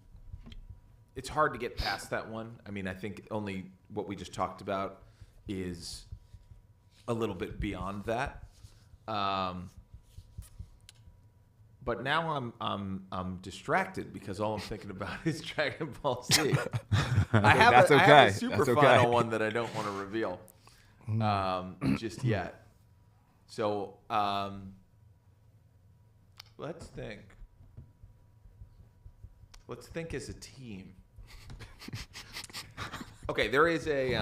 It's hard to get past that one. I mean, I think only what we just talked about is a little bit beyond that. But now I'm distracted because all I'm thinking about is Dragon Ball Z. I have That's a okay. super That's okay. final one that I don't want to reveal just yet. So let's think. Let's think as a team. Okay, there is a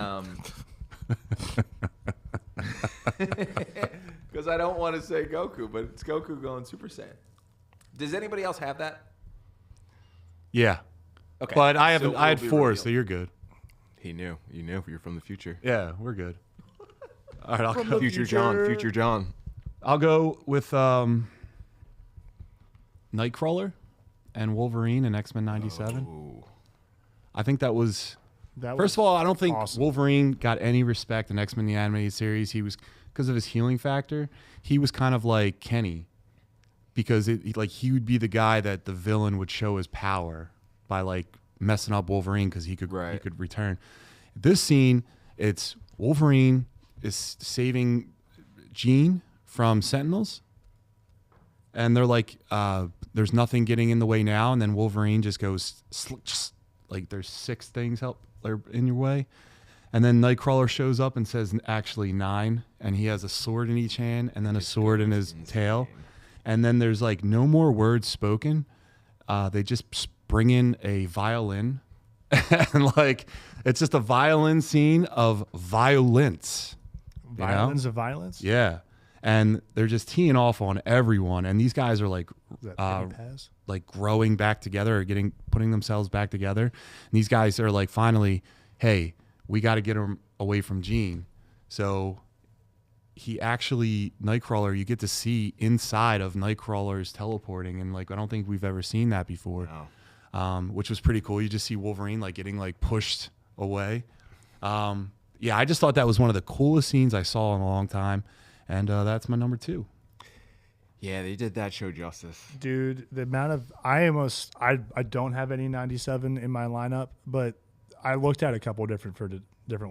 because I don't want to say Goku, but it's Goku going Super Saiyan. Does anybody else have that? Yeah. Okay, But I so haven't. I had it'll be 4, revealed. so you're good. he knew. You knew you're from the future. Yeah, we're good. All right, From the Future John. Future John. I'll go with Nightcrawler and Wolverine in X-Men '97. Ooh. I think that was. That First of all, I don't think awesome. Wolverine got any respect in X-Men the Animated Series. He was, because of his healing factor, he was kind of like Kenny, because he would be the guy that the villain would show his power by like messing up Wolverine because he could return. This scene, it's Wolverine is saving Jean from Sentinels, and they're like, "There's nothing getting in the way now," and then Wolverine just goes like, "There's 6 things in your way," and then Nightcrawler shows up and says, "Actually 9," and he has a sword in each hand and then a sword in his tail, and then there's like no more words spoken. They just bring in a violin, and like it's just a violin scene of violence. you know? Violence of violence? Yeah. And they're just teeing off on everyone. And these guys are like, Is that Penny Paz? like growing back together or putting themselves back together. And these guys are like, finally, hey, we got to get him away from Jean. So he actually, Nightcrawler, you get to see inside of Nightcrawler's teleporting. And like, I don't think we've ever seen that before, which was pretty cool. You just see Wolverine like getting like pushed away. Yeah, I just thought that was one of the coolest scenes I saw in a long time, and that's my number 2. Yeah, they did that show justice. Dude, the amount of I don't have any 97 in my lineup, but I looked at a couple different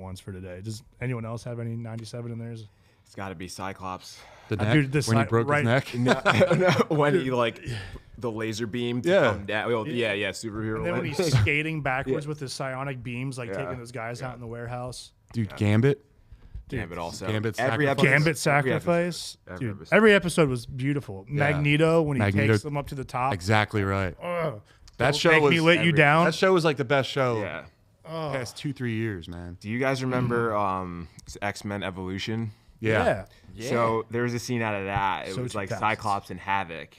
ones for today. Does anyone else have any 97 in theirs? It's got to be Cyclops. The neck, dude, this when he night- broke right- his neck. No, when he like the laser beam to come down. Well, yeah, superhero. And then when one. he's skating backwards with his psionic beams, like Yeah. taking those guys out in the warehouse. Dude, Gambit. Gambit also. Gambit every sacrifice. episode, Gambit sacrifice. Every Dude, episode. every episode was beautiful. Magneto, when he Magneto. takes them up to the top. Exactly right. Ugh. That Don't show make was me let you down. That show was like the best show Yeah. past 2-3 years, man. Do you guys remember X-Men Evolution? Yeah. So there was a scene out of that. It So was like 2000s. Cyclops and Havoc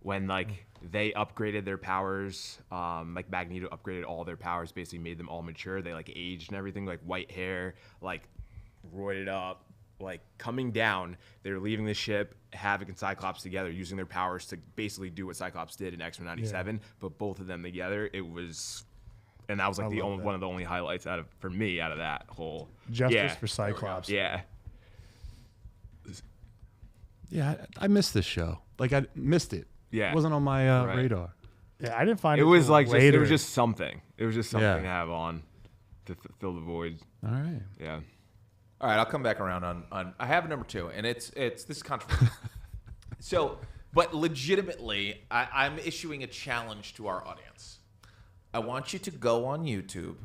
when like they upgraded their powers. Like Magneto upgraded all their powers, basically made them all mature. They like aged and everything, like white hair, like roided up. Like coming down, they're leaving the ship, Havoc and Cyclops together, using their powers to basically do what Cyclops did in X-Men '97. But both of them together, it was, and that was like one of the only highlights for me out of that whole. Justice for Cyclops. Yeah. Yeah, I missed this show. Like I missed it. Yeah. It wasn't on my Right. radar. Yeah, I didn't find it. It was till like later. it was just something. It was just something Yeah. to have on to fill the void. All right. Yeah. All right, I'll come back around on I have a number 2, and it's this is controversial. So, but legitimately, I'm issuing a challenge to our audience. I want you to go on YouTube,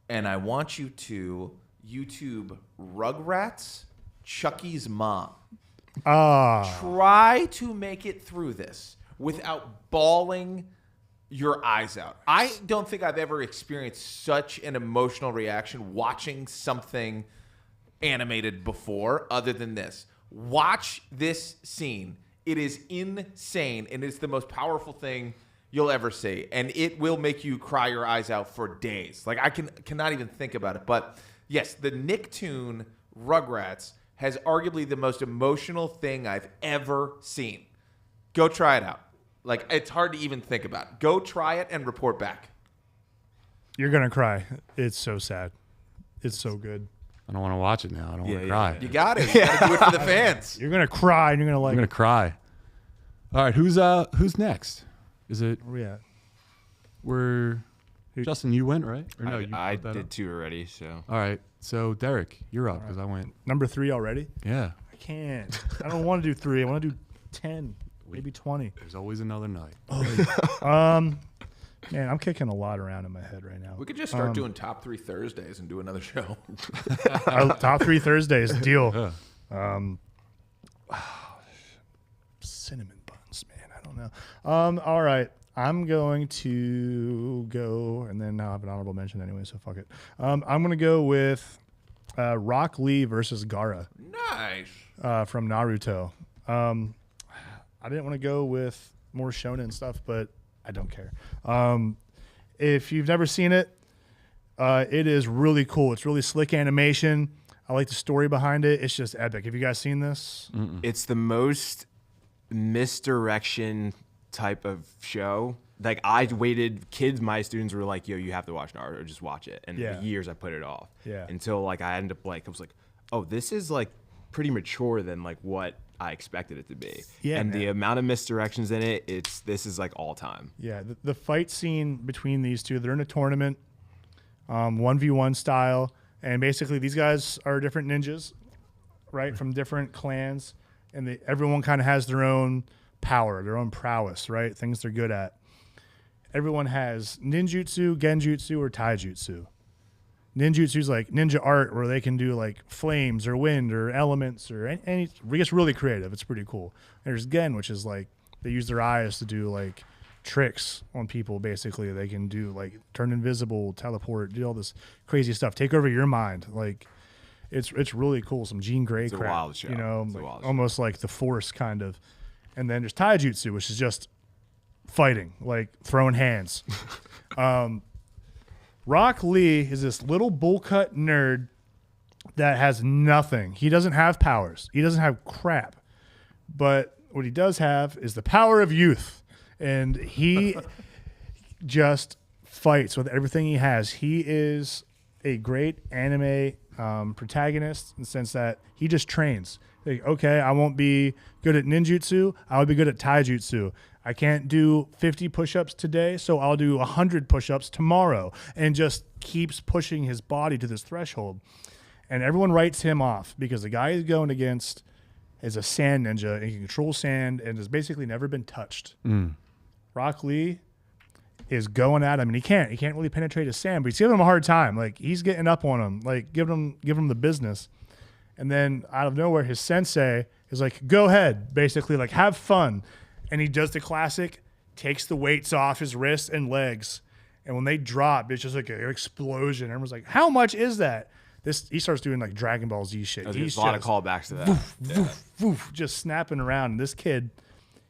and I want you to YouTube Rugrats, Chucky's mom. Try to make it through this without bawling your eyes out. I don't think I've ever experienced such an emotional reaction watching something animated before other than this. Watch this scene. It is insane, and it's the most powerful thing you'll ever see, and it will make you cry your eyes out for days. Like I cannot even think about it. But yes, the Nicktoon Rugrats has arguably the most emotional thing I've ever seen. Go try it out. Like it's hard to even think about. Go try it and report back. You're gonna cry. It's so sad. It's so good. I don't want to watch it now. I don't want to yeah. cry. You got it. You got to do it for the fans. You're gonna cry and you're gonna like. I'm gonna cry. All right, who's next? Is it Where we at? we're Justin? You went right? Or no? I you brought that did up? 2 already. So All right, so Derek, you're up because I went. Number 3 already? Yeah. I can't. I don't want to do 3. I want to do 10, maybe 20. There's always another night. Man, I'm kicking a lot around in my head right now. We could just start doing top 3 Thursdays and do another show. Top 3 Thursdays deal. Yeah. Cinnamon buns, man. I don't know. All right. I'm going to go, and then I'll have an honorable mention anyway, so fuck it. I'm going to go with Rock Lee versus Gaara Nice. from Naruto. I didn't want to go with more shonen stuff, but I don't care. If you've never seen it, it is really cool. It's really slick animation. I like the story behind it. It's just epic. Have you guys seen this? it's the most misdirection type of show. Like I waited, my students were like, yo, you have to watch Naruto, just watch it. And Yeah. for years I put it off. Yeah. Until like I ended up I was like, oh, this is like pretty mature than like what I expected it to be. Yeah, And the man. amount of misdirections in it, this is like all time. Yeah, the fight scene between these two, they're in a tournament, 1v1 style, and basically these guys are different ninjas, right, from different clans, and everyone kind of has their own power, their own prowess, right, things they're good at. Everyone has ninjutsu, genjutsu, or taijutsu. Ninjutsu is like ninja art where they can do like flames or wind or elements or any. It gets really creative. It's pretty cool. There's Gen, which is like they use their eyes to do like tricks on people. Basically, they can do like turn invisible, teleport, do all this crazy stuff, take over your mind. Like it's really cool. Some Jean Grey It's a crap, wild show. you know, It's a like, wild show. almost like the Force kind of. And then there's taijutsu, which is just fighting, like throwing hands. Rock Lee is this little bullcut nerd that has nothing. He doesn't have powers. He doesn't have crap. But what he does have is the power of youth. And he just fights with everything he has. He is a great anime protagonist in the sense that he just trains. Like, okay, I won't be good at ninjutsu. I would be good at taijutsu. I can't do 50 push-ups today, so I'll do 100 push-ups tomorrow, and just keeps pushing his body to this threshold. And everyone writes him off because the guy he's going against is a sand ninja and he can control sand and has basically never been touched. Rock Lee is going at him, and he can't really penetrate his sand, but he's giving him a hard time. Like, he's getting up on him, like giving him the business. And then out of nowhere, his sensei is like, go ahead, basically, like, have fun. And he does the classic, takes the weights off his wrists and legs. And when they drop, it's just like an explosion. Everyone's like, how much is that? He starts doing like Dragon Ball Z shit. There's a lot of callbacks to that. Woof, just snapping around. And this kid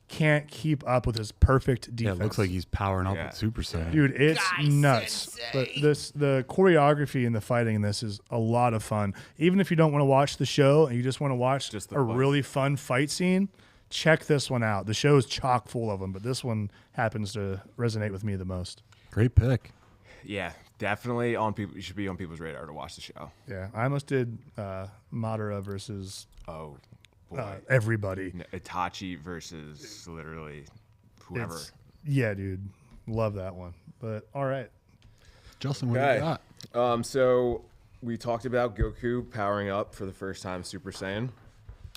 can't keep up with his perfect defense. Yeah, it looks like he's powering up with Super Saiyan. Dude, it's nuts. But the choreography and the fighting in this is a lot of fun. Even if you don't want to watch the show and you just want to watch a really fun fight scene, check this one out. The show is chock full of them, but this one happens to resonate with me the most. Great pick. Yeah, definitely on people. You should be on people's radar to watch the show. Yeah, I almost did Madara versus everybody. Itachi versus literally whoever. Yeah, dude. Love that one. But all right. Justin, what do you got? So we talked about Goku powering up for the first time Super Saiyan.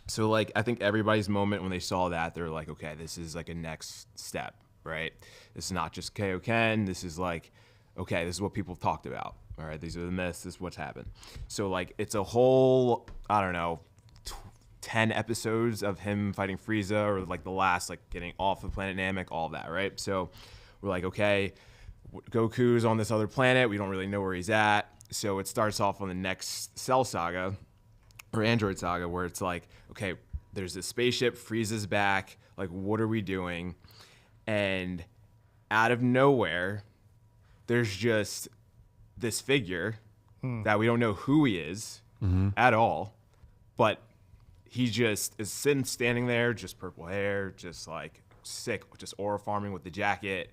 So like I think everybody's moment when they saw that, they're like, okay, this is like a next step, right? This is not just Kaioken. This is like, okay, this is what people have talked about. All right, these are the myths. This is what's happened. So like it's a whole, I don't know, 10 episodes of him fighting Frieza, or like the last, like getting off of planet Namek, all of that, right? So we're like, okay, Goku's on this other planet. We don't really know where he's at. So it starts off on the next Cell Saga or Android Saga, where it's like, okay, there's this spaceship, Frieza's back. Like, what are we doing? And out of nowhere, there's just this figure that we don't know who he is at all, but he just is standing there, just purple hair, just like sick, just aura farming with the jacket,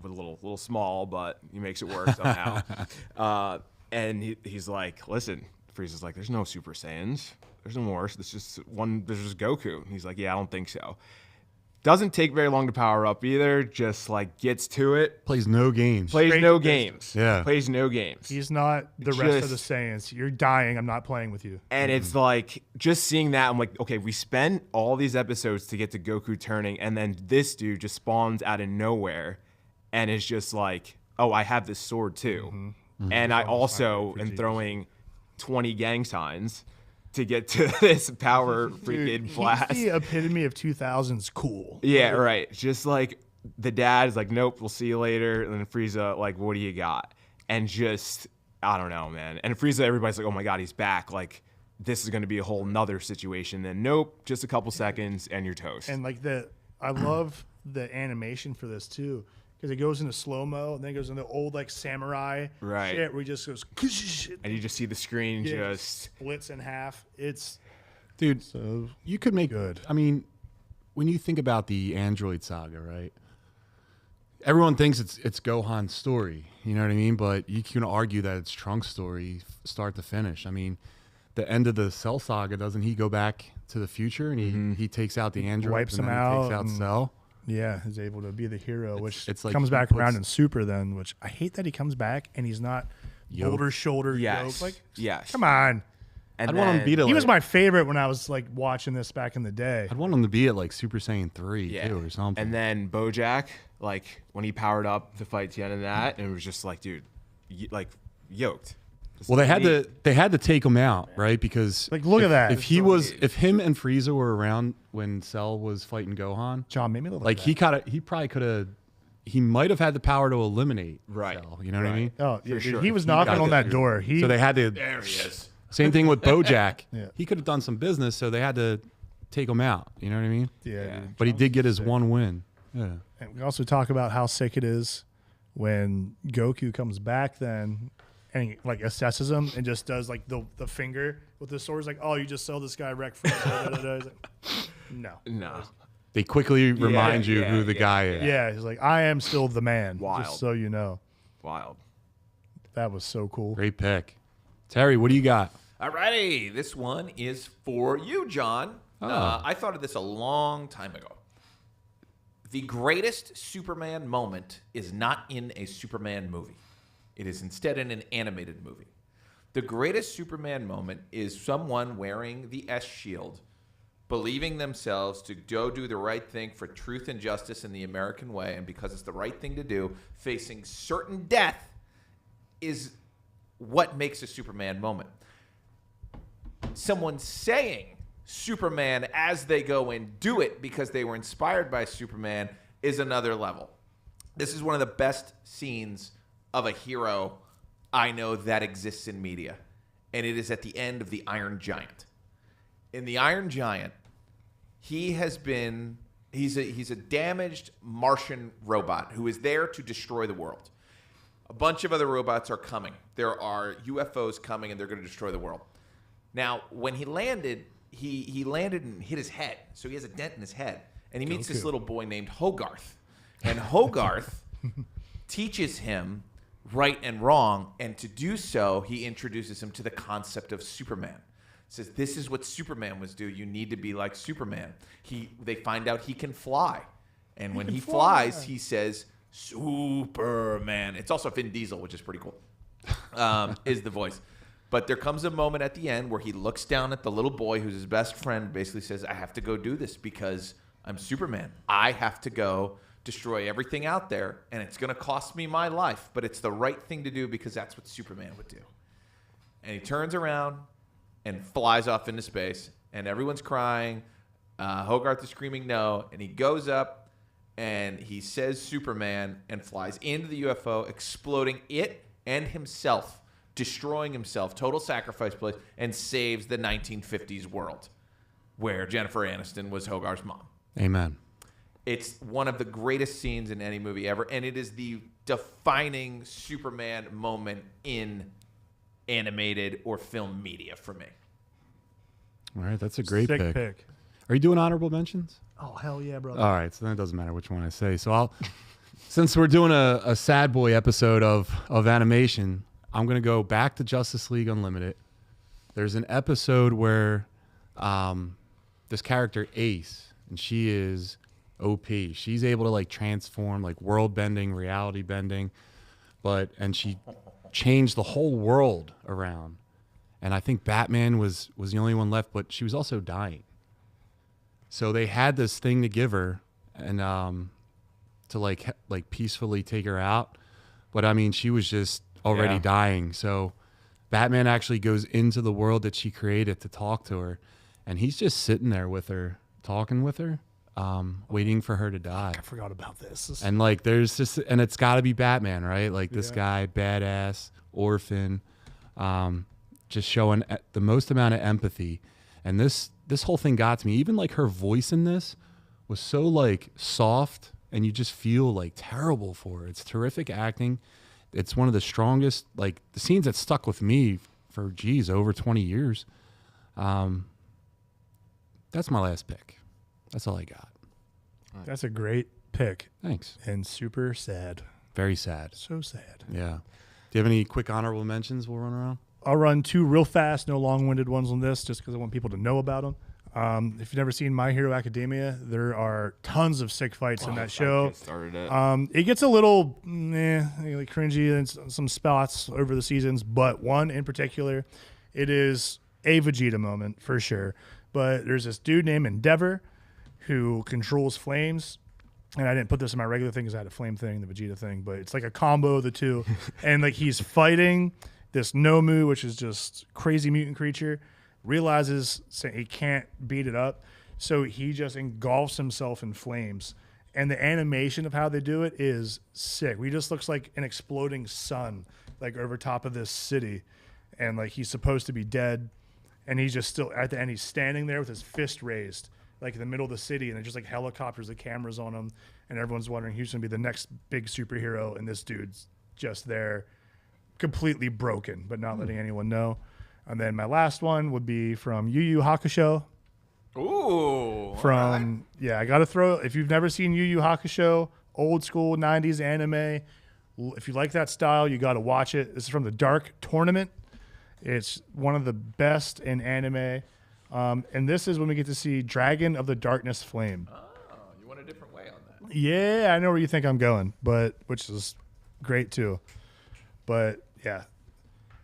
with a little small, but he makes it work somehow. And he's like, listen, Frieza's like, there's no Super Saiyans. There's no more. There's just Goku. And he's like, yeah, I don't think so. Doesn't take very long to power up either. Just like gets to it. Plays no games. Plays no games. Yeah. Plays no games. He's not the rest of the Saiyans. You're dying. I'm not playing with you. And it's like, just seeing that, I'm like, okay, we spent all these episodes to get to Goku turning, and then this dude just spawns out of nowhere and is just like, oh, I have this sword too. And I also am throwing 20 gang signs to get to this power freaking blast. He's the epitome of 2000s cool. Yeah, right. Just like the dad is like, nope, we'll see you later. And then Frieza, like, what do you got? And just, I don't know, man. And Frieza, everybody's like, oh my God, he's back. Like, this is going to be a whole nother situation. Then nope, just a couple seconds and you're toast. And like I love the animation for this too. Because it goes into slow-mo, and then it goes into old, like, samurai shit, where he just goes... And you just see the screen just... splits in half. It's... Dude, so you could make... good. I mean, when you think about the Android Saga, right? Everyone thinks it's Gohan's story, you know what I mean? But you can argue that it's Trunks' story, start to finish. I mean, the end of the Cell Saga, doesn't he go back to the future, and he takes out the androids, wipes and them then out, he takes out Cell? Yeah, he's able to be the hero, which it's like comes he back puts- around in Super then, which I hate that he comes back and he's not shoulder yoked. Like, come on. And I'd want him to beat it. He was my favorite when I was like watching this back in the day. I'd want him to be at like Super Saiyan 3 too, or something. And then Bojack, like when he powered up to fight Tien and that, and it was just like, dude, like yoked. Well, they had to take him out, right? Because like, look at that. If him and Frieza were around when Cell was fighting Gohan, John made me look like he probably could have. He might have had the power to eliminate Cell. You know what I mean? Oh, yeah, dude, he was knocking on that door. So they had to. There he is. Same thing with Bojack. He could have done some business, so they had to take him out. You know what I mean? Yeah. But he did get his one win. Yeah. And we also talk about how sick it is when Goku comes back then. And he like assesses him and just does like the finger with the sword. He's like, oh, you just saw this guy wreck Frieza. He's like, no. They quickly remind you who the guy is. Yeah, he's like, I am still the man. Wild. Just so you know. Wild. That was so cool. Great pick. Terry, what do you got? Alrighty, this one is for you, John. Oh. I thought of this a long time ago. The greatest Superman moment is not in a Superman movie. It is instead in an animated movie. The greatest Superman moment is someone wearing the S shield, believing themselves to go do the right thing for truth and justice in the American way, and because it's the right thing to do, facing certain death is what makes a Superman moment. Someone saying Superman as they go and do it because they were inspired by Superman is another level. This is one of the best scenes of a hero I know that exists in media, and it is at the end of The Iron Giant. In The Iron Giant, he's a damaged Martian robot who is there to destroy the world. A bunch of other robots are coming. There are UFOs coming, and they're going to destroy the world. Now, when he landed, he landed and hit his head, so he has a dent in his head, and he meets this little boy named Hogarth, and Hogarth teaches him right and wrong, and to do so, he introduces him to the concept of Superman. Says, this is what Superman was do. You need to be like Superman. They find out he can fly. And when he flies, he says, Superman. It's also Vin Diesel, which is pretty cool, is the voice. But there comes a moment at the end where he looks down at the little boy who's his best friend, basically says, I have to go do this because I'm Superman. I have to go destroy everything out there, and it's going to cost me my life, but it's the right thing to do because that's what Superman would do. And he turns around and flies off into space, and everyone's crying. Hogarth is screaming no, and he goes up, and he says Superman and flies into the UFO, exploding it and himself, destroying himself, total sacrifice place, and saves the 1950s world where Jennifer Aniston was Hogarth's mom. Amen. It's one of the greatest scenes in any movie ever, and it is the defining Superman moment in animated or film media for me. All right, that's a great Sick pick. Are you doing honorable mentions? Oh, hell yeah, brother. All right, so then it doesn't matter which one I say. So since we're doing a sad boy episode of animation, I'm going to go back to Justice League Unlimited. There's an episode where this character Ace, and she is OP. She's able to like transform, like world bending, reality bending, and she changed the whole world around. And I think Batman was the only one left, but she was also dying. So they had this thing to give her, and to like peacefully take her out. But I mean, she was just already dying. So Batman actually goes into the world that she created to talk to her, and he's just sitting there with her, talking with her, waiting for her to die. I forgot about this. And like, there's just, and it's got to be Batman, right? Like this guy, badass, orphan, just showing the most amount of empathy. And this whole thing got to me. Even like her voice in this was so like soft, and you just feel like terrible for her. It's terrific acting. It's one of the strongest, like the scenes that stuck with me for over 20 years. That's my last pick. That's all I got. That's a great pick. Thanks. And super sad. Very sad. So sad. Yeah. Do you have any quick honorable mentions we'll run around? I'll run two real fast, no long-winded ones on this, just because I want people to know about them. If you've never seen My Hero Academia, there are tons of sick fights in that show. I just started it. It gets a little like cringy in some spots over the seasons, but one in particular, it is a Vegeta moment for sure. But there's this dude named Endeavor who controls flames. And I didn't put this in my regular thing because I had a flame thing, the Vegeta thing, but it's like a combo of the two. And like he's fighting this Nomu, which is just crazy mutant creature, realizes he can't beat it up. So he just engulfs himself in flames. And the animation of how they do it is sick. He just looks like an exploding sun, like over top of this city. And like he's supposed to be dead. And he's just still, at the end, he's standing there with his fist raised, like in the middle of the city. And there's just like helicopters, the cameras on him. And everyone's wondering who's going to be the next big superhero. And this dude's just there, completely broken, but not letting anyone know. And then my last one would be from Yu Yu Hakusho. Ooh. From, I got to throw, if you've never seen Yu Yu Hakusho, old school 90s anime, if you like that style, you got to watch it. This is from the Dark Tournament. It's one of the best in anime. And this is when we get to see Dragon of the Darkness Flame. Oh, you went a different way on that. Yeah, I know where you think I'm going, but which is great too. But yeah,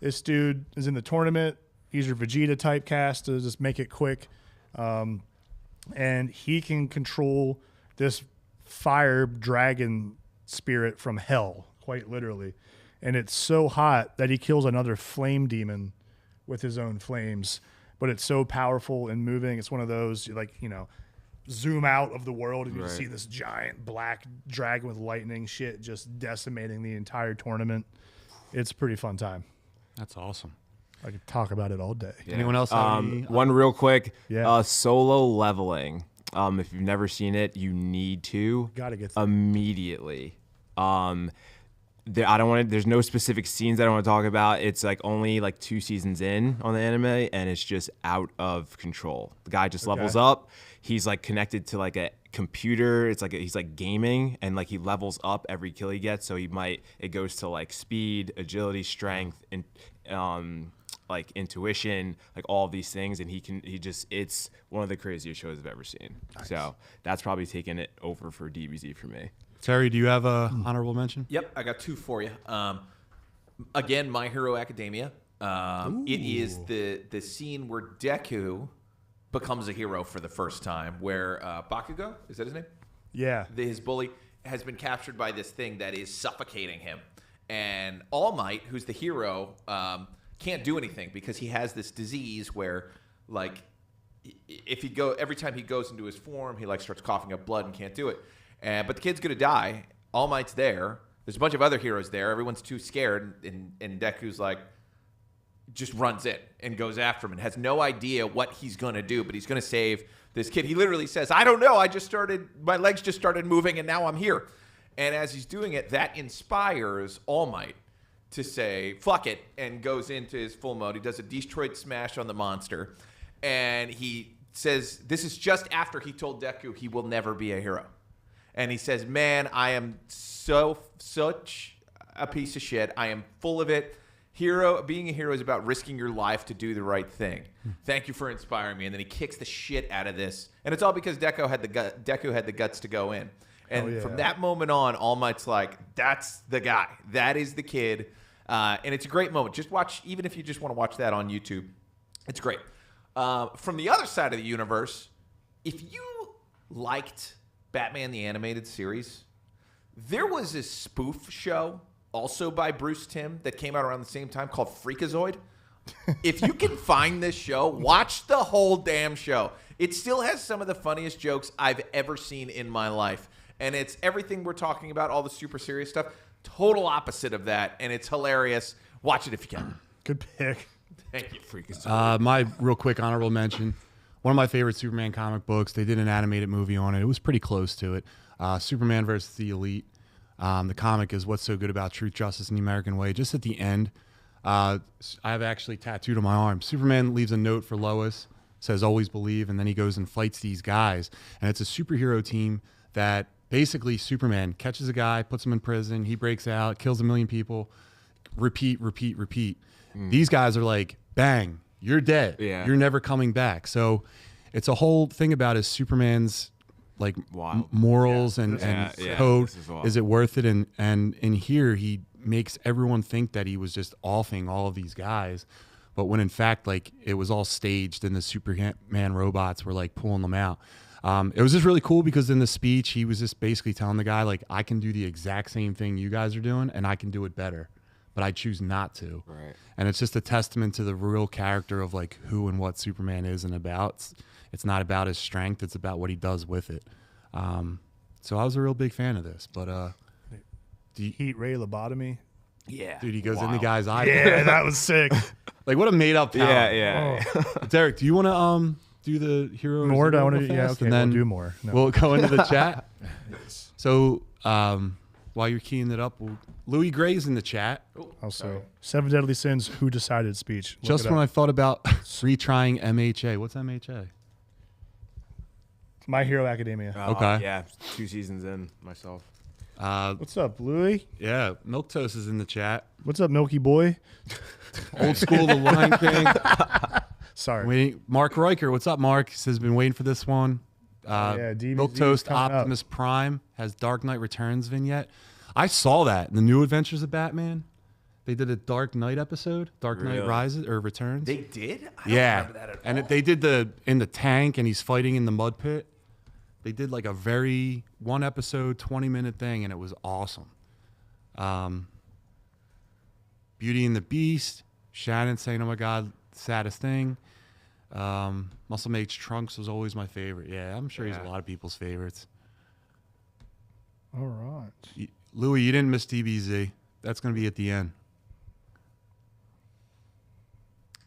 this dude is in the tournament. He's your Vegeta type cast to just make it quick. And he can control this fire dragon spirit from hell, quite literally. And it's so hot that he kills another flame demon with his own flames. But it's so powerful and moving. It's one of those, like, you know, zoom out of the world and you see this giant black dragon with lightning shit just decimating the entire tournament. It's a pretty fun time. That's awesome. I could talk about it all day. Yeah. Anyone else have any? One real quick. Yeah. Solo leveling. If you've never seen it, you need to. Gotta get there. Immediately. I don't want to. There's no specific scenes I don't want to talk about. It's like only like 2 seasons in on the anime, and it's just out of control. The guy just levels up. He's like connected to like a computer. It's like he's like gaming, and like he levels up every kill he gets. So it goes to like speed, agility, strength, and like intuition, like all of these things, and it's one of the craziest shows I've ever seen. Nice. So that's probably taken it over for DBZ for me. Terry, do you have a honorable mention? Yep, I got 2 for you. Again, My Hero Academia. It is the scene where Deku becomes a hero for the first time, where Bakugo, is that his name? Yeah. His bully has been captured by this thing that is suffocating him. And All Might, who's the hero, can't do anything because he has this disease where, like, every time he goes into his form, he like starts coughing up blood and can't do it. But the kid's gonna die. All Might's there. There's a bunch of other heroes there. Everyone's too scared, and Deku's like, just runs in and goes after him and has no idea what he's gonna do, but he's gonna save this kid. He literally says, "I don't know. My legs just started moving, and now I'm here." And as he's doing it, that inspires All Might to say, "Fuck it," and goes into his full mode. He does a Detroit smash on the monster, and he says, "This is just after he told Deku he will never be a hero." And he says, "Man, I am such a piece of shit. I am full of it. Being a hero is about risking your life to do the right thing. Thank you for inspiring me." And then he kicks the shit out of this. And it's all because Deku had the guts to go in. And from that moment on, All Might's like, that's the guy. That is the kid. And it's a great moment. Just watch, even if you just want to watch that on YouTube. It's great. From the other side of the universe, if you liked Batman the Animated Series, there was a spoof show also by Bruce Timm that came out around the same time called Freakazoid. If you can find this show, watch the whole damn show. It still has some of the funniest jokes I've ever seen in my life. And it's everything we're talking about, all the super serious stuff, total opposite of that, and it's hilarious. Watch it if you can. Good pick. Thank you. Freakazoid. My real quick honorable mention. One of my favorite Superman comic books. They did an animated movie on it. It was pretty close to it. Superman versus the Elite. The comic is what's so good about truth, justice, and the American way. Just at the end, I have actually tattooed on my arm. Superman leaves a note for Lois, says always believe, and then he goes and fights these guys. And it's a superhero team that basically Superman catches a guy, puts him in prison, he breaks out, kills 1 million people, repeat. These guys are like, bang, you're dead. Yeah. You're never coming back. So it's a whole thing about is Superman's like morals and code. Is it worth it? And in here, he makes everyone think that he was just offing all of these guys. But when in fact, like, it was all staged and the Superman robots were like pulling them out. It was just really cool because in the speech, he was just basically telling the guy, like, I can do the exact same thing you guys are doing and I can do it better, but I choose not to. Right. And it's just a testament to the real character of like who and what Superman is and about. It's not about his strength. It's about what he does with it. So I was a real big fan of this, but, Heat ray lobotomy. Yeah. Dude, he goes in the guy's eye. Yeah, that was sick. Like, what a made up power. Yeah. Oh. Derek, do you want to, do the hero more? I want to, okay, and then we'll do more. No. We'll go into the chat. So while you're keying it up, Louis Gray's in the chat. Also, 7 Deadly Sins, Who Decided speech. Look, just when I thought about retrying MHA. What's MHA? My Hero Academia. Okay. Yeah, 2 seasons in myself. What's up, Louie? Yeah, Milk Toast is in the chat. What's up, Milky Boy? Old school, the Lion King. Sorry. Mark Riker, what's up, Mark? He says, been waiting for this one. DBZ Milk Toast coming up. Optimus Prime has Dark Knight Returns vignette. I saw that in the New Adventures of Batman. They did a Dark Knight episode, Dark Knight Rises or Returns. They did? I don't remember that at all. They did in the tank, and he's fighting in the mud pit. They did like a very one episode, 20-minute thing, and it was awesome. Beauty and the Beast. Shannon saying, "Oh my God, saddest thing." Muscle Mates Trunks was always my favorite. Yeah, I'm sure he's a lot of people's favorites. All right. Louis, you didn't miss DBZ. That's going to be at the end.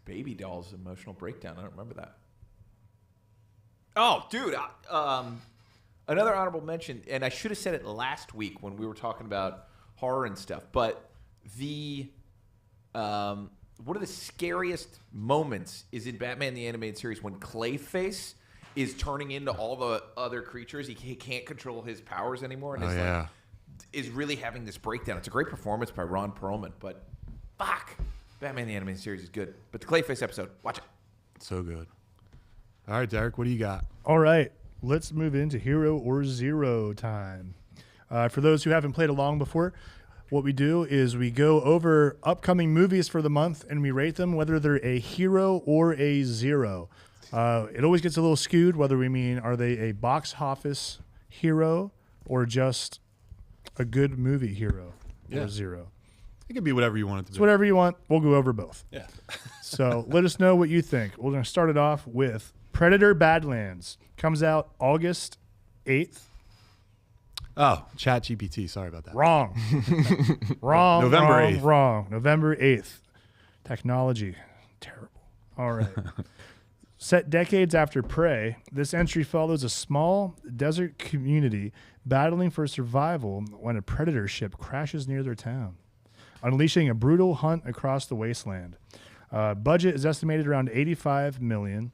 Baby Dolls emotional breakdown. I don't remember that. Oh, dude. Another honorable mention, and I should have said it last week when we were talking about horror and stuff, but one of the scariest moments is in Batman the Animated Series when Clayface is turning into all the other creatures. He can't control his powers anymore, and is really having this breakdown. It's a great performance by Ron Perlman, but fuck, Batman the Animated Series is good. But the Clayface episode, watch it. So good. All right, Derek, what do you got? All right. Let's move into Hero or Zero time. For those who haven't played along before, what we do is we go over upcoming movies for the month and we rate them whether they're a hero or a zero. It always gets a little skewed whether we mean are they a box office hero or just a good movie hero or zero. It could be whatever you want it to be. It's whatever you want. We'll go over both. Yeah. So let us know what you think. We're going to start it off with Predator Badlands. Comes out August 8th. Oh, Chat GPT. Sorry about that. Wrong. Wrong. November wrong, 8th. Wrong. November 8th. Technology. Terrible. All right. Set decades after Prey, this entry follows a small desert community battling for survival when a predator ship crashes near their town, unleashing a brutal hunt across the wasteland. Budget is estimated around $85 million.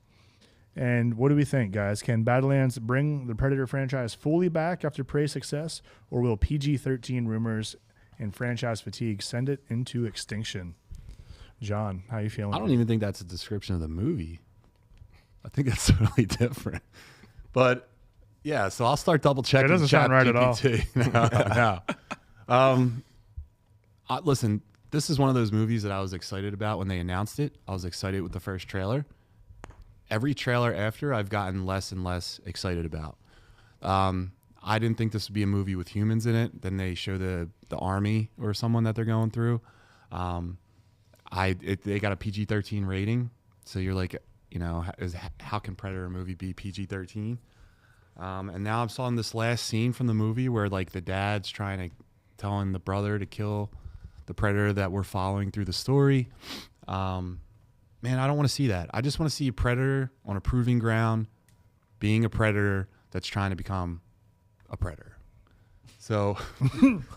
And what do we think, guys? Can Badlands bring the Predator franchise fully back after Prey's success, or will PG-13 rumors and franchise fatigue send it into extinction? John, how you feeling? I don't even think that's a description of the movie. I think that's totally different. But yeah, so I'll start double checking. It doesn't sound right at all. No. Listen, this is one of those movies that I was excited about when they announced it. I was excited with the first trailer. Every trailer after, I've gotten less and less excited about. I didn't think this would be a movie with humans in it. Then they show the army or someone that they're going through. They got a PG-13 rating, so you're like, how can Predator movie be PG-13? And now I'm saw in this last scene from the movie where like the dad's telling the brother to kill the Predator that we're following through the story. Man, I don't want to see that. I just want to see a Predator on a proving ground, being a Predator that's trying to become a Predator. So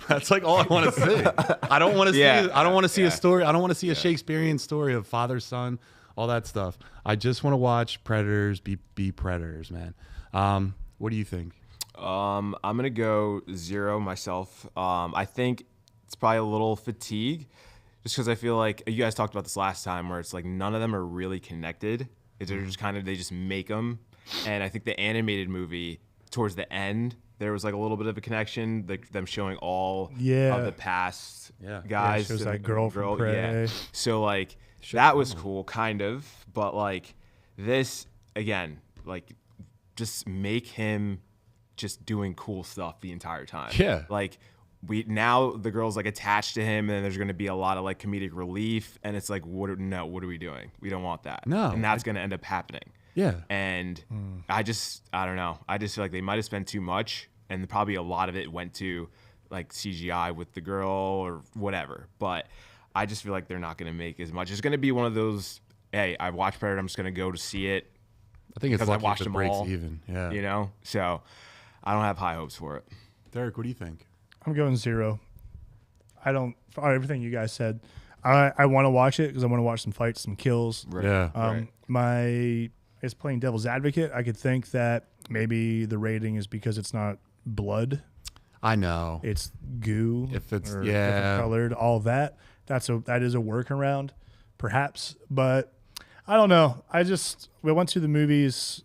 that's like all I want to see. I don't want to see. I don't want to see a story. I don't want to see a Shakespearean story of father, son, all that stuff. I just want to watch Predators be Predators, man. What do you think? I'm gonna go zero myself. I think it's probably a little fatigue. Just because I feel like you guys talked about this last time where it's like none of them are really connected. They're just they just make them. And I think the animated movie, towards the end, there was like a little bit of a connection, them showing all of the past guys. Yeah, shows that girl from Prey. Yeah. So like that was cool, kind of. But like this, again, like just make him just doing cool stuff the entire time. Yeah. Like now the girl's like attached to him, and then there's going to be a lot of like comedic relief, and it's like, what are we doing? We don't want that. No. And that's going to end up happening. Yeah. And I don't know. I just feel like they might have spent too much, and probably a lot of it went to like CGI with the girl or whatever. But I just feel like they're not going to make as much. It's going to be one of those, hey, I watched Predator, I'm just going to go to see it. I think it's because I lucky watched if it them breaks all, even. Yeah. So I don't have high hopes for it. Derek, what do you think? I'm going zero. For everything you guys said, I want to watch it because I want to watch some fights, some kills. Right. Yeah. My is playing devil's advocate. I could think that maybe the rating is because it's not blood. I know. It's goo. If it's or yeah, different colored, all that. That is a workaround, perhaps. But I don't know. We went to the movies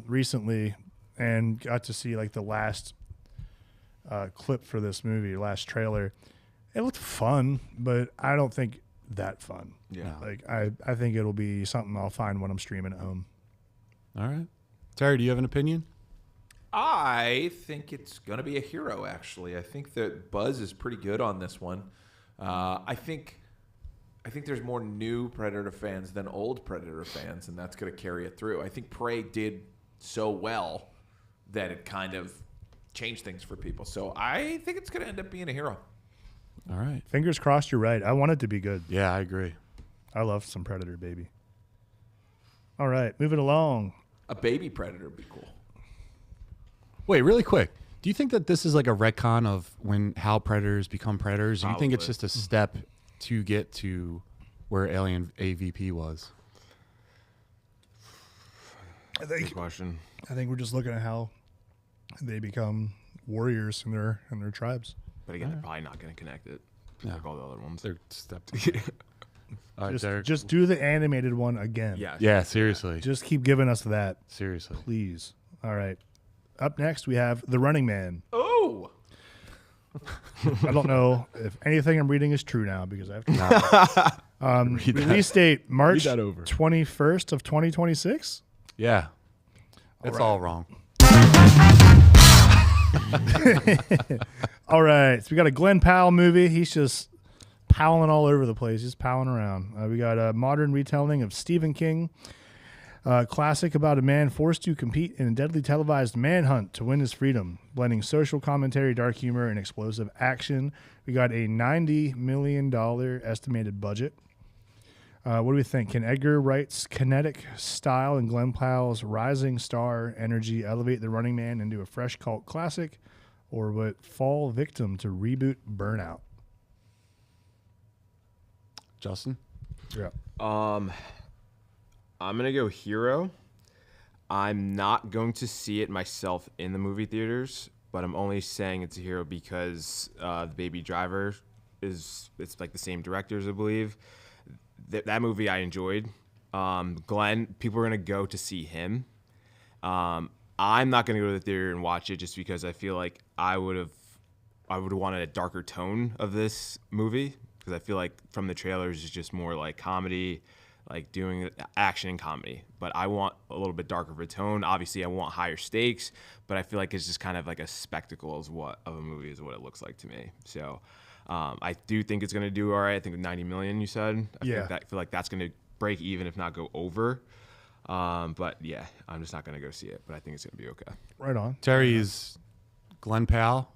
recently and got to see like the last clip for this movie, last trailer. It looked fun, but I don't think that fun. Yeah. Like I think it'll be something I'll find when I'm streaming at home. all right. Terry, do you have an opinion? I think it's going to be a hero, actually. I think that buzz is pretty good on this one. I think there's more new Predator fans than old Predator fans, and that's going to carry it through. I think Prey did so well that it kind of changed things for people. So I think it's going to end up being a hero. All right. Fingers crossed you're right. I want it to be good. Yeah, I agree. I love some Predator, baby. All right, moving along. A baby Predator would be cool. Wait, really quick. Do you think that this is like a retcon of how predators become predators? Or do you think it's just a step to get to where Alien AVP was? Good question. I think we're just looking at how they become warriors in their tribes. But again, they're probably not going to connect it like all the other ones. They're step. All right, Derek. Just do the animated one again. Yeah. Yeah, seriously. Just keep giving us that, Seriously. please. All right. Up next, we have The Running Man. Oh! I don't know if anything I'm reading is true now because I have to. Release date March that over. 21st of 2026. Yeah. It's all wrong. All right. So we got a Glenn Powell movie. He's just powling all over the place. He's powling around. We got a modern retelling of Stephen King. Classic about a man forced to compete in a deadly televised manhunt to win his freedom, blending social commentary, dark humor, and explosive action. We got a $90 million estimated budget. What do we think? Can Edgar Wright's kinetic style and Glenn Powell's rising star energy elevate The Running Man into a fresh cult classic, or will it fall victim to reboot burnout? Justin? Yeah. I'm going to go hero. I'm not going to see it myself in the movie theaters, but I'm only saying it's a hero because the Baby Driver it's like the same directors, I believe. That movie I enjoyed. Glenn, people are going to go to see him. I'm not going to go to the theater and watch it just because I feel like I would wanted a darker tone of this movie because I feel like from the trailers it's just more like comedy, like doing action and comedy. But I want a little bit darker of a tone. Obviously, I want higher stakes, but I feel like it's just kind of like a spectacle of a movie is what it looks like to me. So I do think it's going to do all right. I think with 90 million, you said. I feel like that's going to break even, if not go over. But yeah, I'm just not going to go see it. But I think it's going to be okay. Right on. Terry, is Glenn Powell,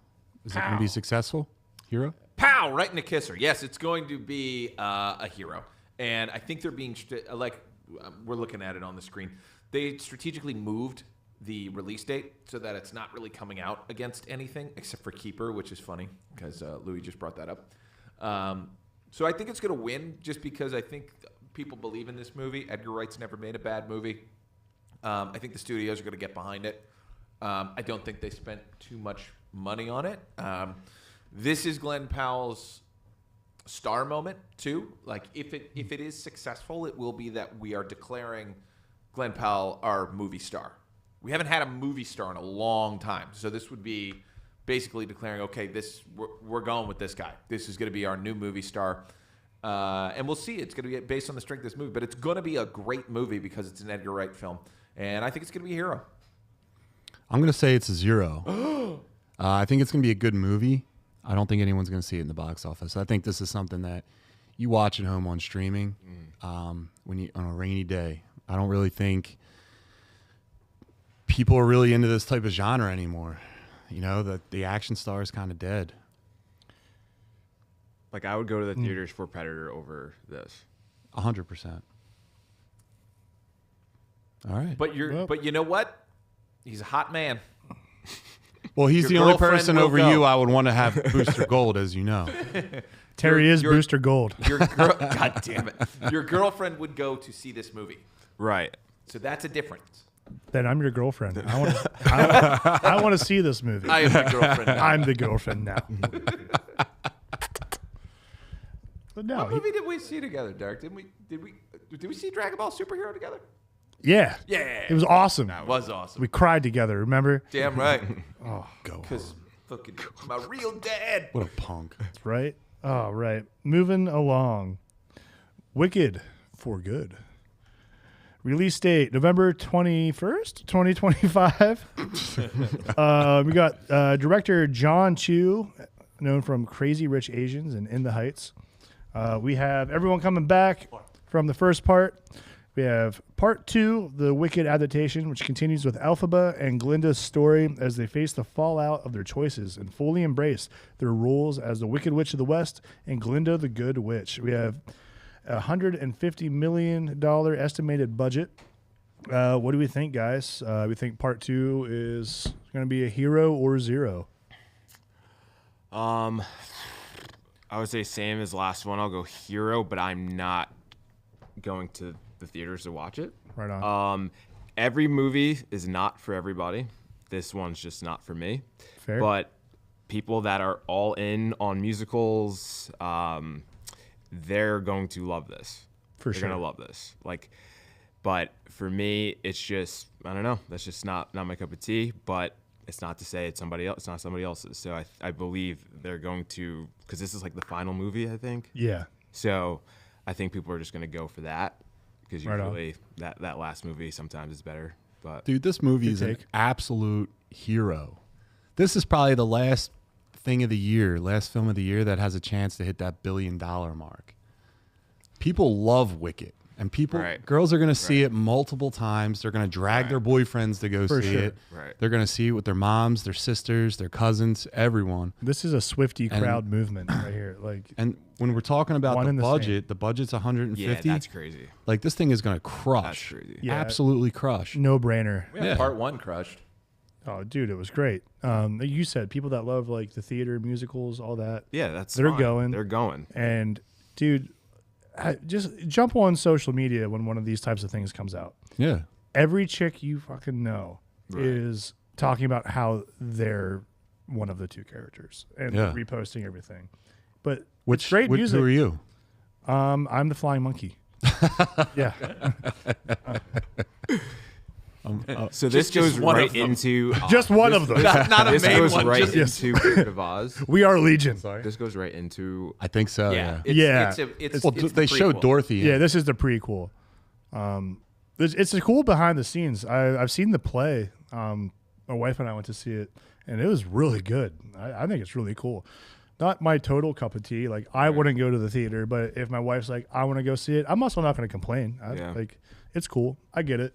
is it going to be successful? Hero? Pow! Right in the kisser. Yes, it's going to be a hero. And I think they're being, we're looking at it on the screen. They strategically moved the release date so that it's not really coming out against anything except for Keeper, which is funny because Louis just brought that up. So I think it's going to win just because I think people believe in this movie. Edgar Wright's never made a bad movie. I think the studios are going to get behind it. I don't think they spent too much money on it. This is Glenn Powell's star moment too. Like if it is successful, it will be that we are declaring Glenn Powell our movie star. We haven't had a movie star in a long time, so this would be basically declaring, okay, we're going with this guy. This is going to be our new movie star, and we'll see. It's going to be based on the strength of this movie, but it's going to be a great movie because it's an Edgar Wright film, and I think it's going to be a hero. I'm going to say it's a 0. I think it's going to be a good movie. I don't think anyone's going to see it in the box office. I think this is something that you watch at home on streaming on a rainy day. I don't really think people are really into this type of genre anymore. You know, the action star is kind of dead. Like I would go to the theaters for Predator over this. 100%. All right. But you know what? He's a hot man. Well, he's Your the only girlfriend person will over go. you I would want to have Booster Gold, as you know. Terry is Booster Gold. God damn it. Your girlfriend would go to see this movie. Right. So that's a difference. Then I'm your girlfriend. I want to see this movie. I am the girlfriend now. I'm the girlfriend now. But no, What movie did we see together, Derek? Did we see Dragon Ball Superhero together? yeah, Yeah. it was awesome. It was awesome. We cried together. Remember? Damn right. Oh, Go. Because fucking my real dad. What a punk. that's right. Oh, right. Moving along. Wicked for Good. Release date November 21st, 2025. We got director John Chu, known from Crazy Rich Asians and In the Heights. We have everyone coming back from the first part. We have part 2, the Wicked adaptation, which continues with Elphaba and Glinda's story as they face the fallout of their choices and fully embrace their roles as the Wicked Witch of the West and Glinda the Good Witch. We have $150 million estimated budget. What do we think, guys? We think part 2 is going to be a hero or zero. I would say same as last one. I'll go hero, but I'm not going to the theaters to watch it. Right on. Every movie is not for everybody. This one's just not for me. Fair. But people that are all in on musicals, they're going to love this. For They're sure. gonna love this. But for me, it's just, I don't know. That's just not my cup of tea. But it's not to say it's somebody else. It's not somebody else's. So I believe they're going to, because this is like the final movie, I think. Yeah. So I think people are just gonna go for that, because Right on. usually that last movie sometimes is better. But Dude, this movie is an take. absolute hero. This is probably the last film of the year that has a chance to hit that $1 billion mark. People love Wicked. And Right. girls are going to see it multiple times. They're going to drag their boyfriends to go For see sure. it. Right. They're going to see it with their moms, their sisters, their cousins, everyone. This is a Swiftie crowd movement right here. And when we're talking about One the and the budget, the budget's 150. yeah, that's crazy. Like, this thing is going to crush. That's crazy. Yeah. Absolutely crush. no brainer. We had Yeah. part 1 crushed. Oh, dude, it was great. Like you said, people that love like the theater, musicals, all that. Yeah, that's They're fine. going. They're going. And dude, just jump on social media when one of these types of things comes out. Yeah. Every chick you fucking know Right. is talking about how they're one of the two characters and Yeah. reposting everything. But Which, it's great music. Who are you? I'm the flying monkey. Yeah. So this just goes one right of them. into Just one of them. Not a this main goes one. right just, into Wizard of Oz. We are Legion. This goes right into I think so. yeah. Yeah. It's Well, it's they the showed prequel. Dorothy. Yeah, this is the prequel. It's a cool behind the scenes. I've seen the play. My wife and I went to see it, and it was really good. I think it's really cool. Not my total cup of tea. Like I wouldn't go to the theater, but if my wife's like, I want to go see it, I'm also not going to complain. Yeah. Like it's cool. I get it.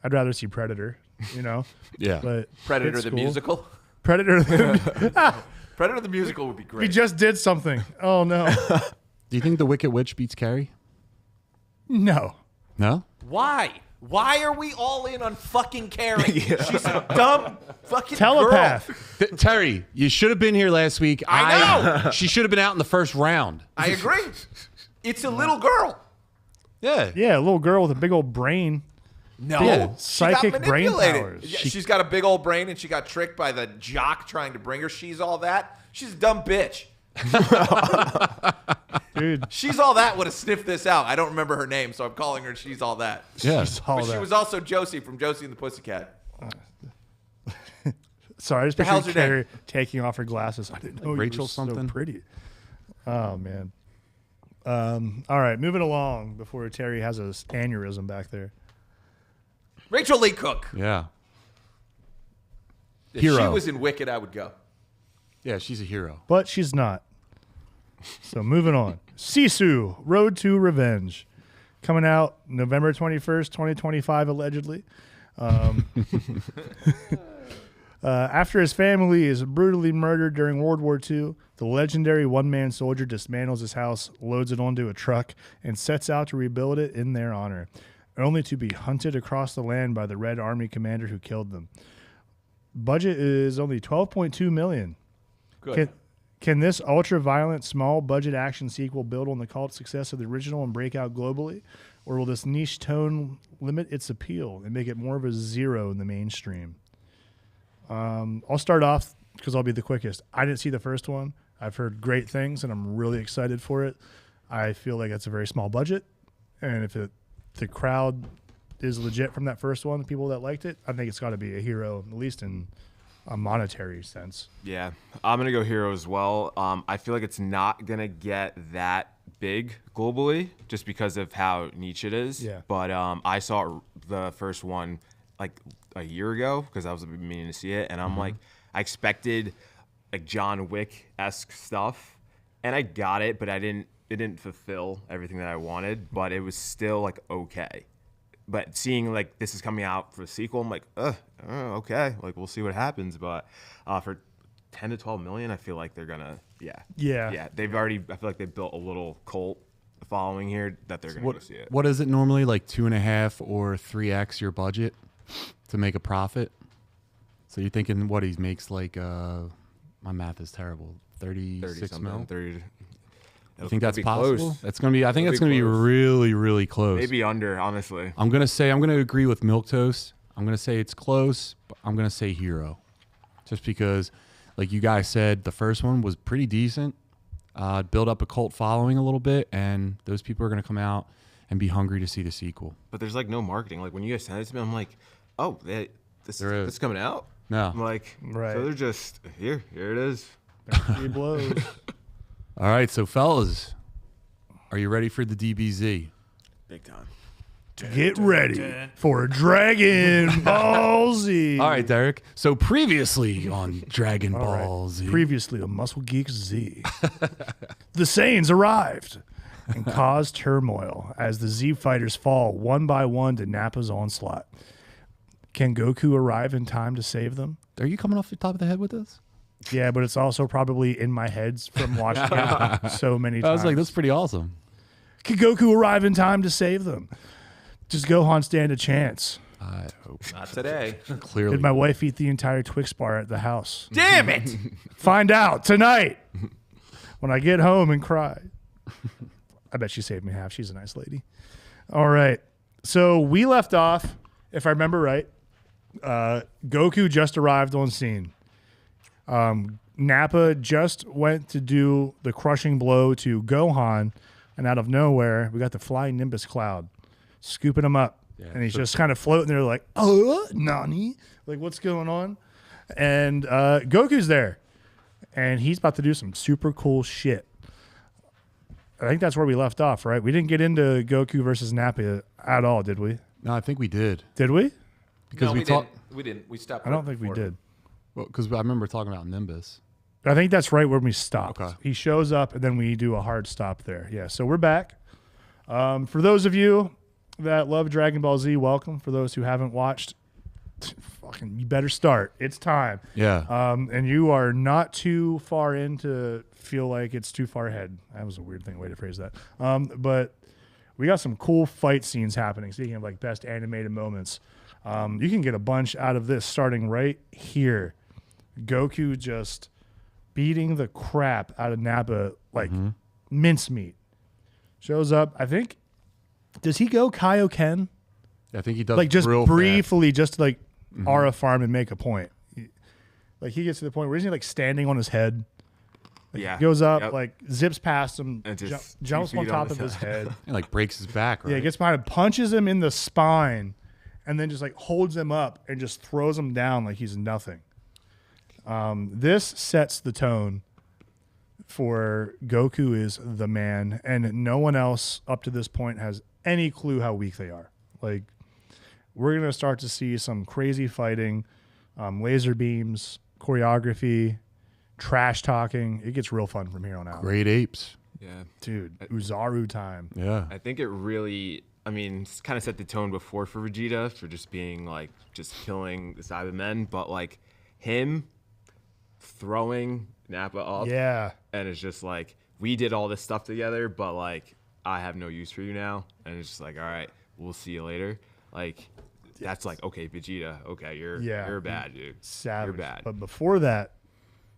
I'd rather see Predator, you know. Yeah. But Predator it's the cool. musical. Predator. Predator the musical would be We great. just did something. Oh no. Do you think the Wicked Witch beats Carrie? No. No? Why? Why are we all in on fucking Carrie? She's a dumb fucking Telepath. girl. Terry, you should have been here last week. I know. She should have been out in the first round. I agree. It's a little girl. Yeah. Yeah, a little girl with a big old brain. No, Yeah. she got Psychic brain manipulated. powers. Yeah, she's got a big old brain, and she got tricked by the jock trying to bring her. She's all that. She's a dumb bitch. Dude. She's all that would have sniffed this out. I don't remember her name, so I'm calling her She's all that. Yeah. All But she that. was also Josie from Josie and the Pussycat. Sorry, I just The hell's pictured her Carrie taking off her glasses. I didn't know you Rachel were something? so pretty. Oh man. All right, moving along before Terry has an aneurysm back there. Rachel Lee Cook. Yeah. If Hero. she was in Wicked, I would go. Yeah, she's a hero. But she's not. So moving on. Sisu, Road to Revenge. Coming out November 21st, 2025, allegedly. After his family is brutally murdered during World War II, the legendary one-man soldier dismantles his house, loads it onto a truck, and sets out to rebuild it in their honor, only to be hunted across the land by the Red Army commander who killed them. Budget is only $12.2 million. Good. Can this ultra-violent, small-budget action sequel build on the cult success of the original and break out globally? Or will this niche tone limit its appeal and make it more of a zero in the mainstream? I'll start off because I'll be the quickest. I didn't see the first one. I've heard great things, and I'm really excited for it. I feel like it's a very small budget, and if the crowd is legit from that first one, the people that liked it, I think it's got to be a hero, at least in a monetary sense. Yeah, I'm gonna go hero as well. I feel like it's not gonna get that big globally just because of how niche it is. Yeah. But I saw the first one like a year ago because I was meaning to see it, and I'm like, I expected like John Wick-esque stuff, and I got it, but it didn't fulfill everything that I wanted, but it was still like okay. But seeing like this is coming out for the sequel, I'm like, okay, like we'll see what happens. But for 10 to 12 million, I feel like they're gonna, yeah. They've already, I feel like they built a little cult following here that they're gonna go see it. What is it normally, like 2.5 or 3x your budget to make a profit? So you're thinking what he makes like my math is terrible. 36 mil. 30. You think that's be possible? close. That's gonna be. I think It'll that's be gonna be close. really, really close. Maybe under, honestly. I'm gonna agree with Milquetoast. I'm gonna say it's close, but I'm gonna say hero, just because, like you guys said, the first one was pretty decent. Build up a cult following a little bit, and those people are gonna come out and be hungry to see the sequel. But there's like no marketing. Like when you guys sent it to me, I'm like, oh, this There is. is coming out. No. I'm like, Right. So they're just here it is. He blows. All right, so fellas, are you ready for the DBZ? Big time. Get ready for Dragon Ball Z. All right, Derek. So previously on Dragon All right. Ball Z. Previously on Muscle Geeks Z, the Saiyans arrived and caused turmoil as the Z fighters fall one by one to Nappa's onslaught. Can Goku arrive in time to save them? Are you coming off the top of the head with this? Yeah, but it's also probably in my head from watching it so many times. I was like, that's pretty awesome. Can Goku arrive in time to save them? Does Gohan stand a chance? I hope Not today. clearly. Did my wife eat the entire Twix bar at the house? Damn it! Find out tonight when I get home and cry. I bet she saved me half. She's a nice lady. All right. So we left off, if I remember right, Goku just arrived on scene. Nappa just went to do the crushing blow to Gohan, and out of nowhere, we got the flying Nimbus cloud scooping him up. Yeah, and he's just kind of floating there like, oh, Nani? Like, what's going on? And Goku's there, and he's about to do some super cool shit. I think that's where we left off, right? We didn't get into Goku versus Nappa at all, did we? No, I think we did. Did we? Because No, we talked. We didn't. We stopped. I don't right think we before. did. Well, because I remember talking about Nimbus. I think that's right where we stopped. Okay. He shows up, and then we do a hard stop there. Yeah, so we're back. For those of you that love Dragon Ball Z, welcome. For those who haven't watched, fucking, you better start. It's time. Yeah. And you are not too far in to feel like it's too far ahead. That was a weird way to phrase that. But we got some cool fight scenes happening. Speaking of like best animated moments, you can get a bunch out of this starting right here. Goku just beating the crap out of Nappa like mincemeat. Shows up. I think, does he go Kaioken? I think he does. Like just real briefly, just to like aura farm and make a point. Like he gets to the point where isn't he like standing on his head? Like, Yeah. he goes up, Yep. like zips past him, And just jumps 2 on feet top on of the his side. head. fast. And like breaks his back, right? Yeah, gets behind him, punches him in the spine, and then just like holds him up and just throws him down like he's nothing. This sets the tone for Goku is the man, and no one else up to this point has any clue how weak they are. Like, we're going to start to see some crazy fighting, laser beams, choreography, trash talking. It gets real fun from here on out. Great apes. Yeah. Dude, Uzaru time. Yeah. I think it really, I mean, it's kind of set the tone before for Vegeta for just being like, just killing the Cybermen, but like him throwing Nappa up. Yeah. And it's just like, we did all this stuff together, but like, I have no use for you now. And it's just like, all right, we'll see you later. Like, that's like, okay, Vegeta, okay, you're bad, dude. Savage. You're bad. But before that,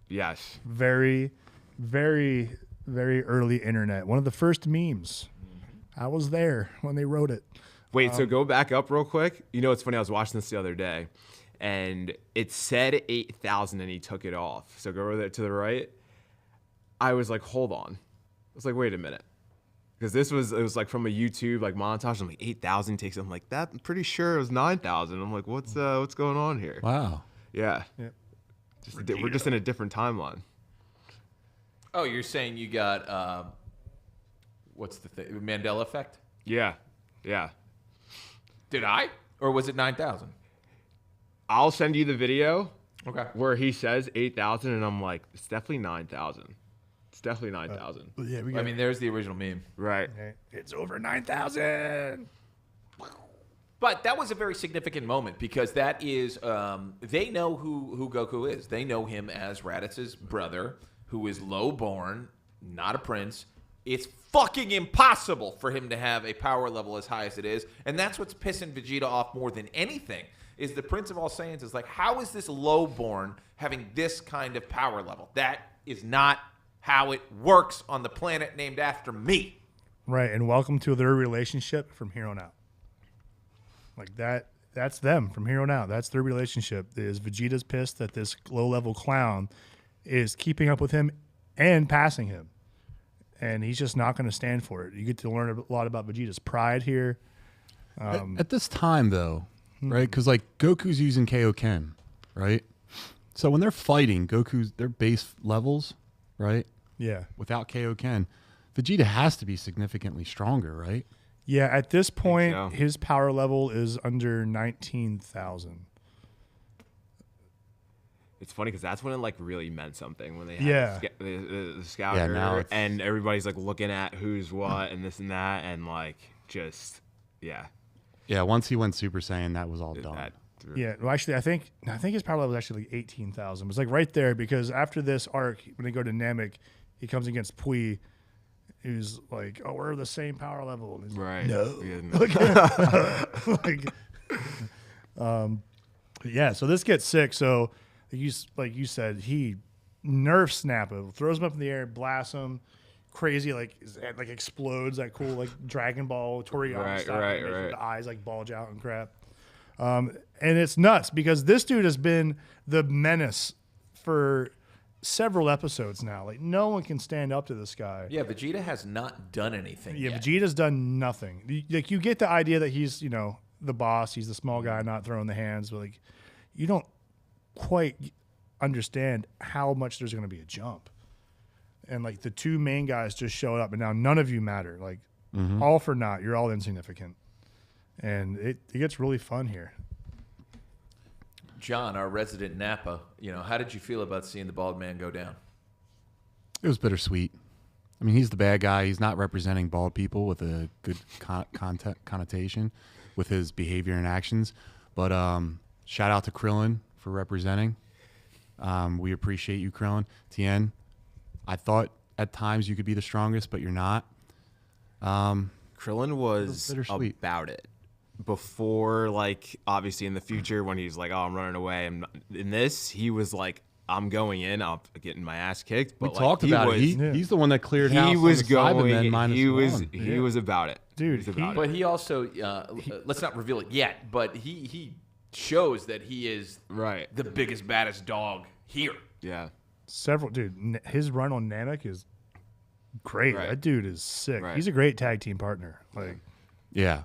Yes. very very, very early internet. One of the first memes. I was there when they wrote it. Wait, so go back up real quick. You know, it's funny. I was watching this the other day, and it said 8,000, and he took it off. So go over there to the right. I was like, hold on. I was like, wait a minute. Because it was like from a YouTube like montage. I'm like 8,000 takes it. I'm like, that I'm pretty sure it was 9,000. I'm like, what's going on here? Wow. Yeah. Yep. We're just in a different timeline. Oh, you're saying you got what's the thing? Mandela effect? Yeah. Yeah. Did I? Or was it 9,000? I'll send you the video Okay. where he says 8,000, and I'm like, it's definitely 9,000. It's definitely 9,000. Yeah, we I mean, there's the original meme. Right. it's over 9,000. But that was a very significant moment because that is, they know who Goku is. They know him as Raditz's brother, who is low-born, not a prince. It's fucking impossible for him to have a power level as high as it is. And that's what's pissing Vegeta off more than anything, is the Prince of All Saiyans is like, how is this low-born having this kind of power level? That is not how it works on the planet named after me. Right, and welcome to their relationship from here on out. Like that's them from here on out. That's their relationship. Is Vegeta's pissed that this low-level clown is keeping up with him and passing him. And he's just not going to stand for it. You get to learn a lot about Vegeta's pride here. At this time, though, right? Because like Goku's using Kaioken, right? So when they're fighting, their base levels, right? Yeah. Without Kaioken, Vegeta has to be significantly stronger, right? Yeah, at this point, so. his power level is under 19,000. It's funny because that's when it like really meant something when they Yeah. had the scouter, Yeah, now it's- and everybody's like looking at who's what and this and that, and like just yeah. Yeah, once he went Super Saiyan, that was all done. That, Yeah, well, actually, I think his power level is actually like 18,000. It was like right there because after this arc, when they go to Namek, he comes against Pui. He's like, "Oh, we're the same power level." And he's right. No. Yeah, no. Like, yeah. So this gets sick. So, like you said, he nerfs Nappa, throws him up in the air, blasts him, crazy. Like his head like explodes. That cool like Dragon Ball Toriyama Right, style. right, Makes right. The eyes like bulge out and crap. And it's nuts because this dude has been the menace for several episodes now. Like no one can stand up to this guy. Yeah, Vegeta has not done anything Yeah, yet. Vegeta's done nothing. Like you get the idea that he's, the boss. He's the small guy, not throwing the hands. But like, you don't quite understand how much there's going to be a jump. And like the two main guys just showed up, and now none of you matter. Like all for naught. You're all insignificant, and it gets really fun here. John, our resident Nappa, how did you feel about seeing the bald man go down? It was bittersweet. I mean, he's the bad guy. He's not representing bald people with a good connotation with his behavior and actions. But shout out to Krillin for representing. We appreciate you, Krillin. Tien, I thought at times you could be the strongest, but you're not. Krillin was bittersweet. about it before, like obviously in the future when he's like, "Oh, I'm running away." In this, he was like, "I'm going in. I'm getting my ass kicked." But We talked about it. He's the one that cleared house. He was on the Cybermen going. -1. He was about it, Dude, He was about But it. he also, let's not reveal it yet, but he shows that he is Right. the biggest, baddest dog here. Yeah. His run on Namek is great. Right. That dude is sick. Right. He's a great tag team partner. Like, Yeah,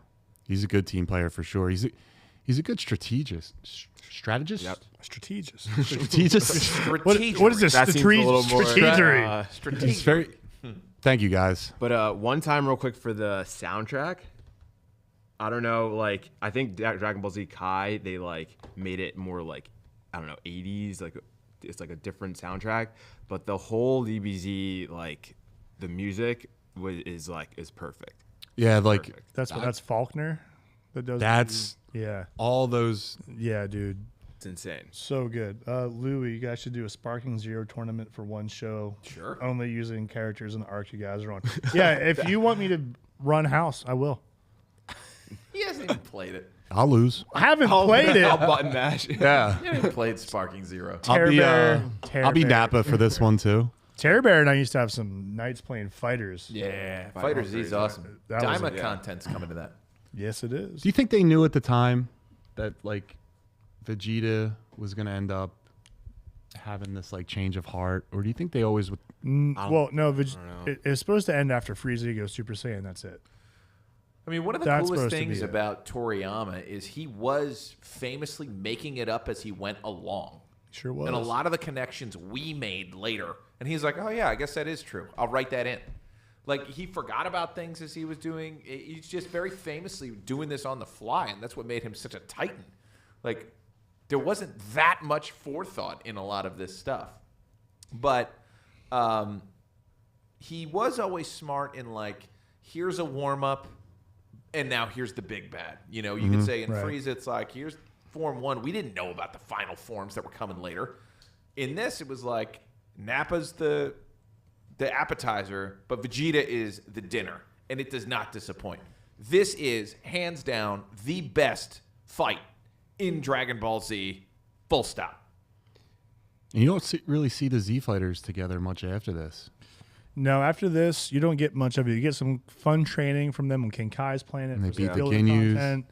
he's a good team player for sure. He's a good strategist. Strategist? Yep. strategist. Strategist. What is this? That seems a little more Strategery. He's very. Thank you, guys. But one time, real quick, for the soundtrack, I don't know, like I think Dragon Ball Z Kai, they like made it more like, I don't know, 80s, like it's like a different soundtrack. But the whole DBZ, like the music is perfect. Yeah, like Perfect. That's Faulkner that does. that's Yeah, all those. yeah, dude. It's insane. So good. Louis, you guys should do a Sparking Zero tournament for one show. Sure. Only using characters in the arc you guys are on. Yeah, if you want me to run house, I will. He hasn't even played it. I'll lose. I haven't played it. I'll button mash. Yeah, He hasn't even played Sparking Zero. Tear Bear, Tear I'll be Bear. Nappa for this one too. Terry Bear and I used to have some nights playing Fighters. Yeah, Fighters Z's awesome. That was Daima it. content's coming to that. Yes, it is. Do you think they knew at the time that like Vegeta was gonna end up having this like change of heart, or do you think they always would? Well, no, it's supposed to end after Frieza goes Super Saiyan. That's it. I mean, one of the That's coolest supposed to be things it. about Toriyama is he was famously making it up as he went along. Sure was. And a lot of the connections we made later. And he's like, oh, yeah, I guess that is true. I'll write that in. Like, he forgot about things as he was doing. He's just very famously doing this on the fly, and that's what made him such a titan. Like, there wasn't that much forethought in a lot of this stuff. But he was always smart in, like, here's a warm-up, and now here's the big bad. You know, you could say in Frieza, it's like, here's Form 1. We didn't know about the final forms that were coming later. In this, it was like, Nappa's the appetizer, but Vegeta is the dinner, and it does not disappoint. This is, hands down, the best fight in Dragon Ball Z, full stop. And you don't really see the Z fighters together much after this. No, after this, you don't get much of it. You get some fun training from them when King Kai's playing it. And they for beat the filler Ginyus. content.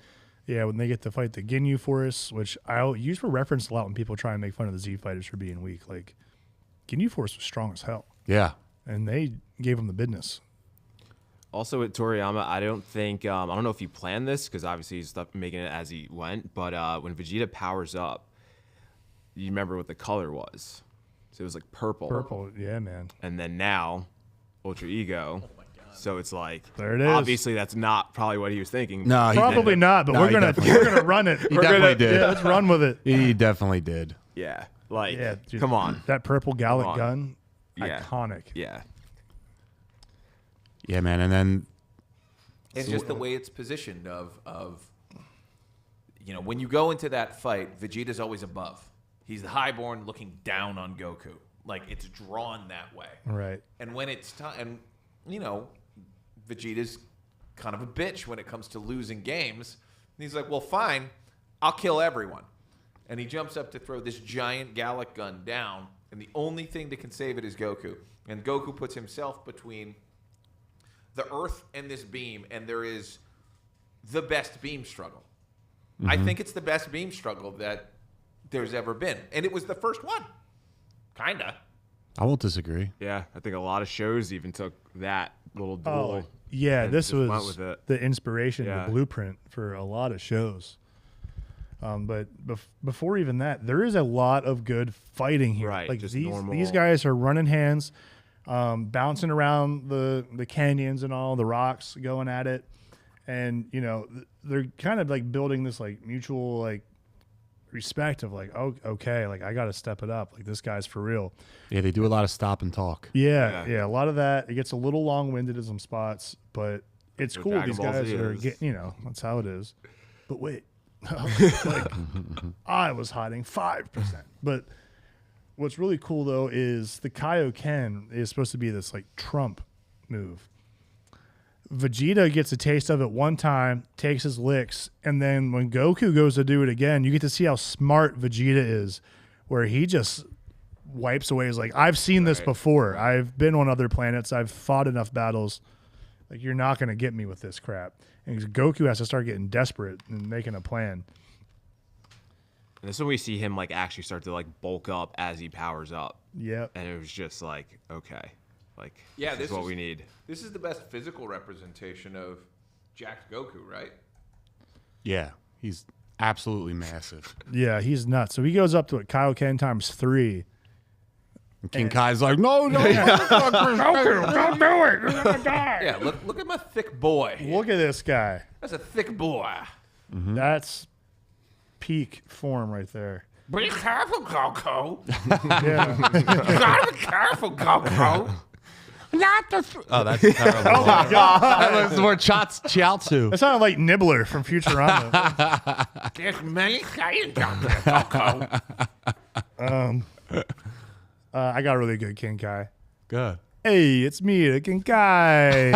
Yeah, when they get to fight the Ginyu Force, which I use for reference a lot when people try and make fun of the Z fighters for being weak. Like, Ginyu Force was strong as hell, Yeah. and they gave them the business. Also with Toriyama, I don't think I don't know if he planned this because obviously he's making it as he went. But when Vegeta powers up, you remember what the color was? So it was like purple. Purple, yeah, man. And then now, Ultra Ego. So it's like There it is. Obviously, that's not probably what he was thinking. No, he Probably didn't. not, but No, we're he gonna run it. He definitely did. Yeah, let's run with it. He definitely did. Yeah, like Yeah, dude, come on. that purple Gallic on. gun, Yeah. iconic. Yeah, Yeah, man. And then And just the way it's positioned of, you know, when you go into that fight, Vegeta's always above. He's the highborn looking down on Goku. Like, it's drawn that way. Right. And when it's time, and, you know, Vegeta's kind of a bitch when it comes to losing games. And he's like, well, fine, I'll kill everyone. And he jumps up to throw this giant Gallic gun down, and the only thing that can save it is Goku. And Goku puts himself between the Earth and this beam, and there is the best beam struggle. I think it's the best beam struggle that there's ever been. And it was the first one. Kinda. I won't disagree. yeah. I think a lot of shows even took that little duel. Yeah, and this just went was with it. the inspiration, Yeah. the blueprint for a lot of shows. But before even that, there is a lot of good fighting here. Right, Like just these normal. guys are running hands, bouncing around the canyons and all the rocks, going at it, and you know they're kind of like building this like mutual like respect of like, oh, okay, like I got to step it up. Like this guy's for real. Yeah, they do a lot of stop and talk. Yeah, a lot of that. It gets a little long-winded in some spots, but it's what cool. Dragon These Ball guys Z are is. getting, you know, that's how it is. But wait, like, I was hiding 5%. But what's really cool though is the Kaioken is supposed to be this like Trump move. Vegeta gets a taste of it one time, takes his licks, and then when Goku goes to do it again, you get to see how smart Vegeta is, where he just wipes away. He's like, I've seen this before. I've been on other planets. I've fought enough battles. Like, you're not going to get me with this crap. And Goku has to start getting desperate and making a plan. And this is when we see him like actually start to like bulk up as he powers up. Yep. And it was just like, okay, like Yeah, this is what we need. This is the best physical representation of jacked Goku, right? Yeah, he's absolutely massive. Yeah, he's nuts. So he goes up to it, Kaioken times 3. And King Kai's like, no, no, Goku, don't do it. You're going to die. Yeah, look at my thick boy. Look at this guy. That's a thick boy. That's peak form right there. Be careful, Goku. Yeah. You gotta be careful, Goku. not the. Oh, that's terrible. Oh my God. That was more Chiaotzu. That sounded like Nibbler from Futurama. There's many Saiyans out there, Goku. I got a really good King Kai. Good. Hey, it's me, the King Kai.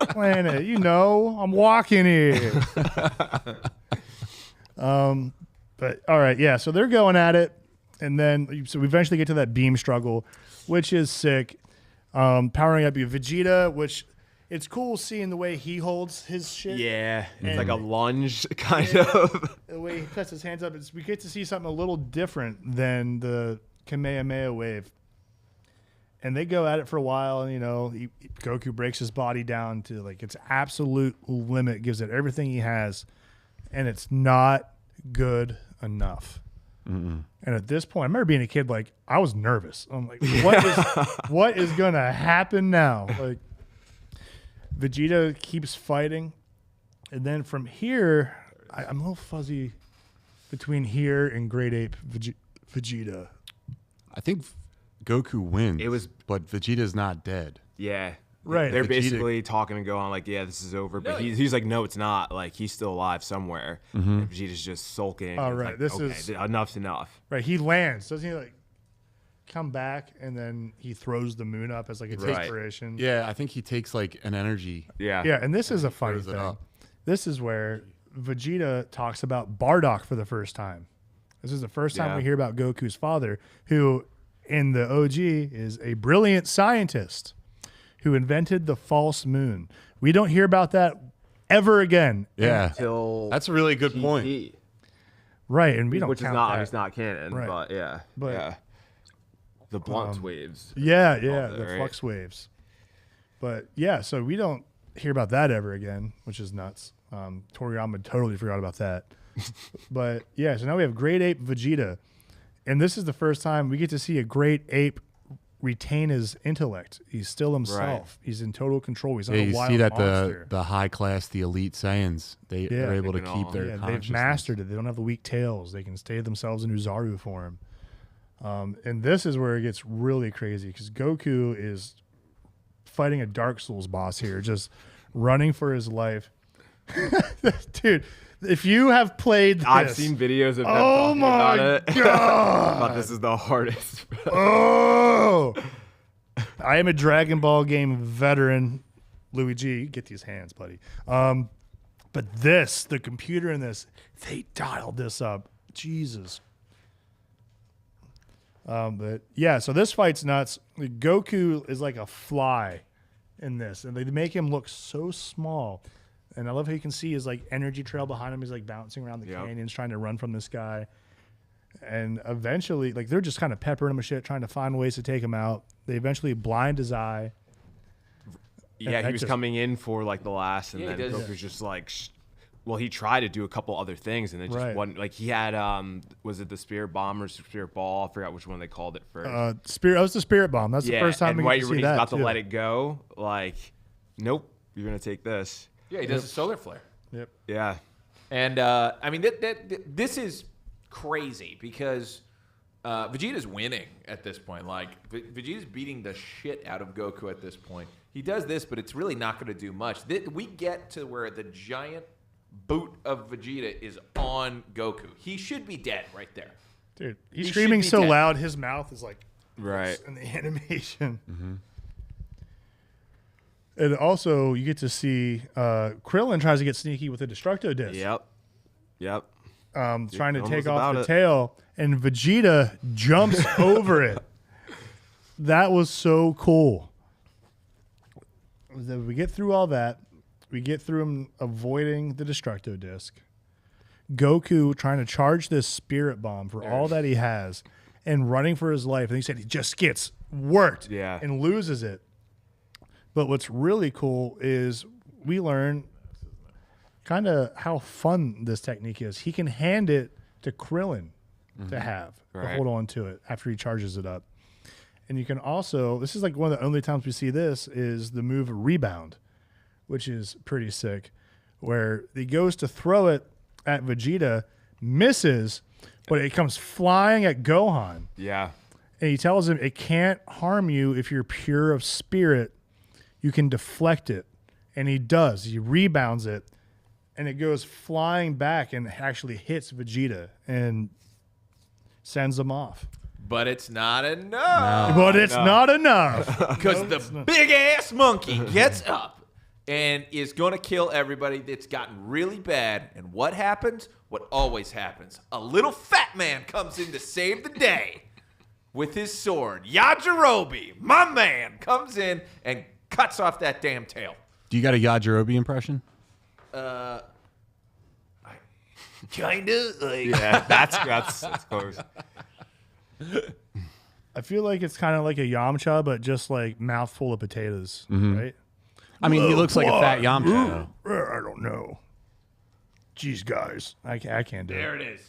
Planet, you know, I'm walking here. But all right, yeah. So they're going at it. And then, so we eventually get to that beam struggle, which is sick. Powering up Vegeta, which it's cool seeing the way he holds his shit. Yeah, it's And- like a lunge kind of. The way he puts his hands up, we get to see something a little different than the Kamehameha wave. And they go at it for a while, and Goku breaks his body down to like its absolute limit, gives it everything he has, and it's not good enough. And at this point, I remember being a kid, like I was nervous. I'm like, what is gonna happen now? Like Vegeta keeps fighting, and then from here, I'm a little fuzzy between here and Great Ape Vegeta. I think Goku wins. It was- but Vegeta's not dead. Yeah. Right. They're Vegeta- basically talking and going like, yeah, this is over. But No, he's like, no, it's not. Like, he's still alive somewhere. And Vegeta's just sulking. Oh, It's right. like, This okay, is- enough's enough. Right, he lands, doesn't he? Like come back, and then he throws the moon up as like a Right. inspiration. Yeah, I think he takes like an energy. Yeah. Yeah, and this is a funny throws it thing. up. This is where Vegeta talks about Bardock for the first time. This is the first time Yeah. we hear about Goku's father, who in the OG is a brilliant scientist who invented the false moon. We don't hear about that ever again. Yeah, Until that's a really good point. GT, Right, and we don't which is count not, that. it's not canon. Right. But yeah. But- yeah. The blunt waves. Yeah, All the that, right? flux waves. But yeah, so we don't hear about that ever again, which is nuts. Toriyama totally forgot about that. But yeah, so now we have Great Ape Vegeta. And this is the first time we get to see a great ape retain his intellect. He's still himself. Right. He's in total control. He's not Yeah, a you wild see that monster. the high class, the elite Saiyans, they're able to They can keep all- their Yeah, they've consciousness. mastered it. They don't have the weak tails. They can stay themselves in Uzaru form. And this is where it gets really crazy because Goku is fighting a Dark Souls boss here, just running for his life. Dude, if you have played this, I've seen videos of them Oh talking my about it. God. But this is the hardest. Oh, I am a Dragon Ball game veteran. Louis G, get these hands, buddy. But this, the computer in this, they dialed this up. Jesus. But yeah, so this fight's nuts. Goku is like a fly in this, and they make him look so small. And I love how you can see his like energy trail behind him. He's like bouncing around the Yep. canyons, trying to run from this guy. And eventually, like they're just kind of peppering him with shit, trying to find ways to take him out. They eventually blind his eye. Yeah, that he was just- coming in for like the last, and Yeah, he then does. Goku's just like, well, he tried to do a couple other things, and it just Right. wasn't. Like he had, was it the Spirit Bomb or Spirit Ball? I forgot which one they called it first. Spirit. That was the Spirit Bomb. That's the first time and we right get to when see he's that. about to too. let it go, like, nope, you're gonna take this. Yeah, he does a solar flare. Yep. Yeah, And I mean, this is crazy because Vegeta's winning at this point. Like Vegeta's beating the shit out of Goku at this point. He does this, but it's really not going to do much. We get to where the giant boot of Vegeta is on Goku. He should be dead right there. Dude, he's He screaming should be so dead. loud, his mouth is like right. in the animation. And also, you get to see Krillin tries to get sneaky with a Destructo Disc. Yep. Trying to almost take off about the it. tail, and Vegeta jumps over it. That was so cool. Then we get through all that. We get through him avoiding the Destructo Disc. Goku trying to charge this Spirit Bomb for all that he has and running for his life. And he said he just gets worked Yeah. and loses it. But what's really cool is we learn kind of how fun this technique is. He can hand it to Krillin to have, to Right. hold on to it after he charges it up. And you can also, this is like one of the only times we see this, is the move Rebound, which is pretty sick, where he goes to throw it at Vegeta, misses, but it comes flying at Gohan. Yeah. And he tells him it can't harm you if you're pure of spirit. You can deflect it. And he does. He rebounds it. And it goes flying back and actually hits Vegeta and sends him off. But it's not enough. But it's not enough. Because the big ass monkey gets up and is going to kill everybody. It's gotten really bad. And what happens? what always happens. A little fat man comes in to save the day with his sword. Yajirobe, my man, comes in and cuts off that damn tail. Do you got a Yajirobe impression? Kinda. Yeah, that's close. I feel like it's kind of like a Yamcha, but just like mouthful of potatoes, right? I mean, he looks like a fat Yamcha. I don't know. Jeez, guys, I can't do There it. it is.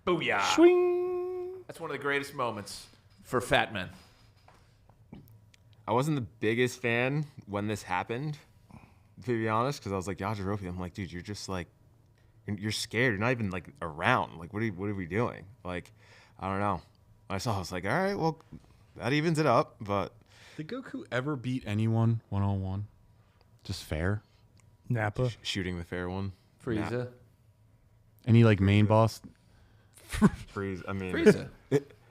Booyah. Swing. That's one of the greatest moments for fat men. I wasn't the biggest fan when this happened, to be honest, because I was like, Yajirobe. I'm like, dude, you're just like, you're scared. You're not even like around. Like, what are we doing? Like, I don't know. I was like, all right, well, that evens it up. But Did Goku ever beat anyone one-on-one? Just fair? Nappa. shooting the fair one, Frieza. Any like main boss? freeze. I mean, Frieza.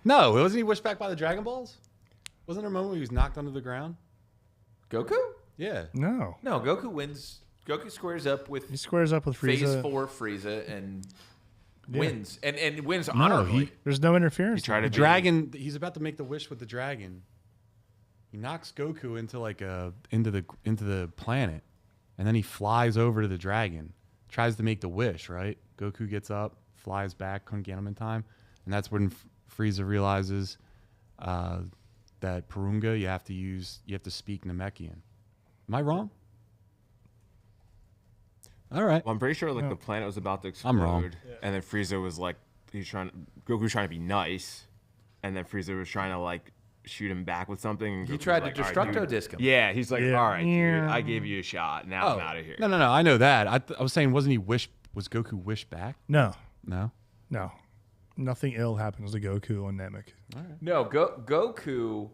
No, wasn't he wished back by the Dragon Balls? Wasn't there a moment where he was knocked onto the ground? Goku? Yeah. No, No, Goku wins. Goku squares up with he squares up with Phase Frieza. 4 Frieza and Yeah. wins. And wins No, honorably. There's no interference. he tried The to dragon. He's about to make the wish with the dragon. He knocks Goku into like into the planet, and then he flies over to the dragon. Tries to make the wish. Right. Goku gets up, flies back, couldn't get him in time, and that's when Frieza realizes that Purunga you have to speak Namekian. Am I wrong? All right. Well, I'm pretty sure like the planet was about to explode, I'm wrong. and then Frieza was like, Goku was trying to be nice, and then Frieza was trying to like shoot him back with something. And He Goku tried was to like, "All right, Destructo dude." disc him. Yeah, he's like, Yeah. all right, dude, Yeah. I gave you a shot. Now I'm out of here. No, I know that. I was saying, wasn't he was Goku wished back? No, No. no, nothing ill happens to Goku on Namek. No, Goku.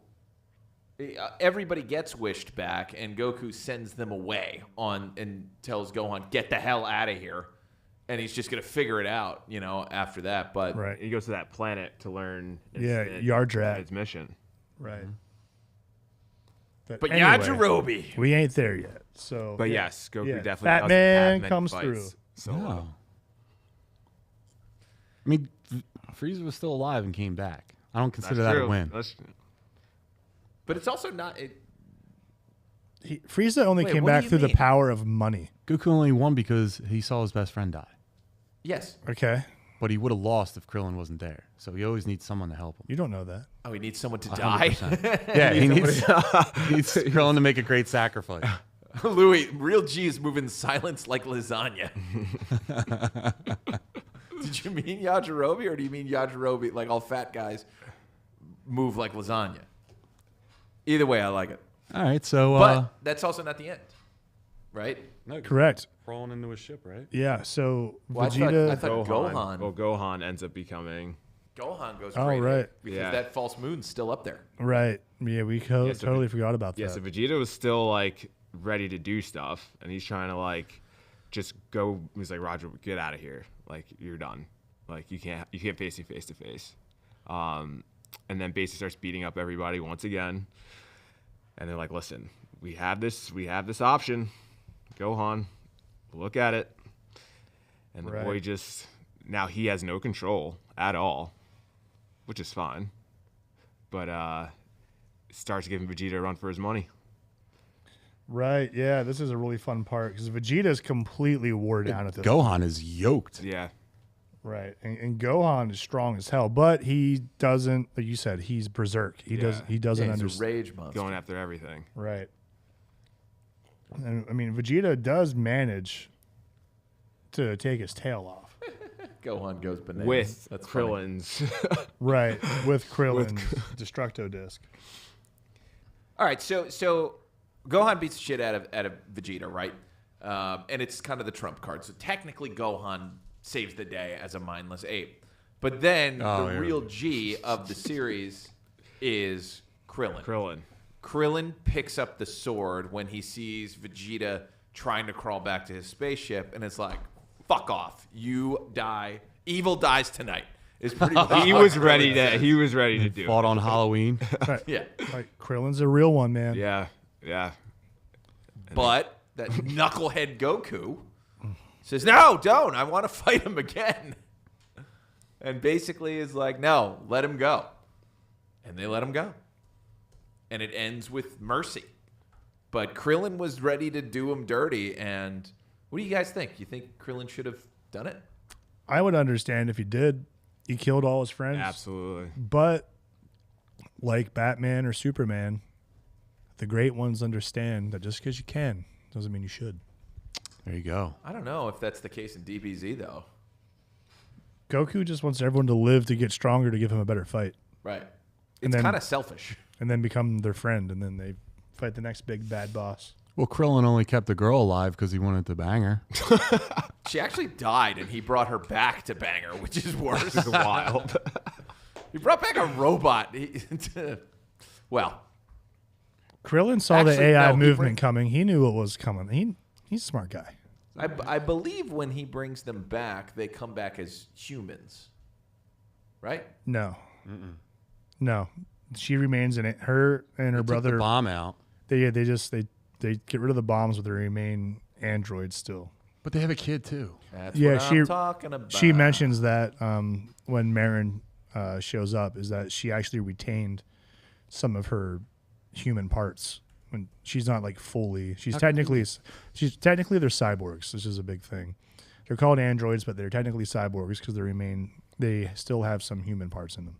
Everybody gets wished back, and Goku sends them away and tells Gohan, "Get the hell out of here," and he's just gonna figure it out, after that. But Right, He goes to that planet to learn. Yardrat. its mission. right. but anyway, Yajirobe. we ain't there yet. So, But yes, Goku Yeah. definitely Fat doesn't Man have many comes fights, through. So No. I mean, Frieza was still alive and came back. I don't that's consider that true. a win. But it's also not. Frieza only Wait, came what do back you through the mean? power of money. Goku only won because he saw his best friend die. Yes. Okay, But he would have lost if Krillin wasn't there. So he always needs someone to help him. you don't know that. Oh, he needs someone to die. 100%. Yeah, he needs Krillin to make a great sacrifice. Louis, real G is moving silence like lasagna. Did you mean Yajirobe, or do you mean Yajirobe like all fat guys move like lasagna? Either way, I like it. All right, so But that's also not the end, right? no, Correct. crawling into his ship, right? Yeah. So Well, Vegeta. I thought Gohan. Well, Gohan ends up becoming. Gohan goes Oh, crazy right. because Yeah. that false moon's still up there. Right. Yeah, we so totally forgot about Yeah, that. so Vegeta was still like ready to do stuff, and he's trying to like just go. He's like, Roger, get out of here. Like, you're done. Like, you can't face you face to face. And then basically starts beating up everybody once again. And they're like, listen, we have this option. Gohan, look at it. And the Right. boy just now he has no control at all, which is fine. But starts giving Vegeta a run for his money. Right. Yeah, this is a really fun part because Vegeta's completely wore down at this. Gohan is yoked. Yeah. Right. And Gohan is strong as hell, but he doesn't. Like you said, he's berserk. He Yeah. doesn't. He doesn't Yeah, he's a understand. rage monster. Going after everything. Right. And I mean, Vegeta does manage to take his tail off. Gohan goes bananas. With That's funny. Krillin's. Right. With Krillin's Destructo Disc. All right, so Gohan beats the shit out of Vegeta, right? And it's kind of the trump card. So technically, Gohan saves the day as a mindless ape. But then the real G of the series is Krillin. Krillin picks up the sword when he sees Vegeta trying to crawl back to his spaceship, and it's like, fuck off. You die. Evil dies tonight. Is pretty much He what was Krillin ready says. to do Fought on Halloween. Right. Yeah. Like Krillin's a real one, man. it. Yeah. But that knucklehead Goku Says, no, don't. I want to fight him again. And basically is like, no, let him go. And they let him go. And it ends with mercy. But Krillin was ready to do him dirty. And what do you guys think? You think Krillin should have done it? I would understand if he did. He killed all his friends. Absolutely. But like Batman or Superman, the great ones understand that just because you can doesn't mean you should. There you go. I don't know if that's the case in DBZ, though. Goku just wants everyone to live to get stronger to give him a better fight. Right. And It's then- kind of selfish. And then become their friend, and then they fight the next big bad boss. Well, Krillin only kept the girl alive because he wanted to bang her. She actually died, and he brought her back to bang her, which is worse. Wild. He brought back a robot. Well, Krillin saw Actually, the AI no, he movement coming. He knew what was coming. He's a smart guy. I believe when he brings them back, they come back as humans. Right? No. No. She remains in it. Her and her Took brother. the bomb out, They get rid of the bombs, but they remain androids still. but they have a kid too. That's Yeah, what I'm talking about. She mentions that when Marin shows up, is that she actually retained some of her human parts. When she's not like fully, she's technically they're cyborgs. This is a big thing. They're called androids, but they're technically cyborgs because they still have some human parts in them,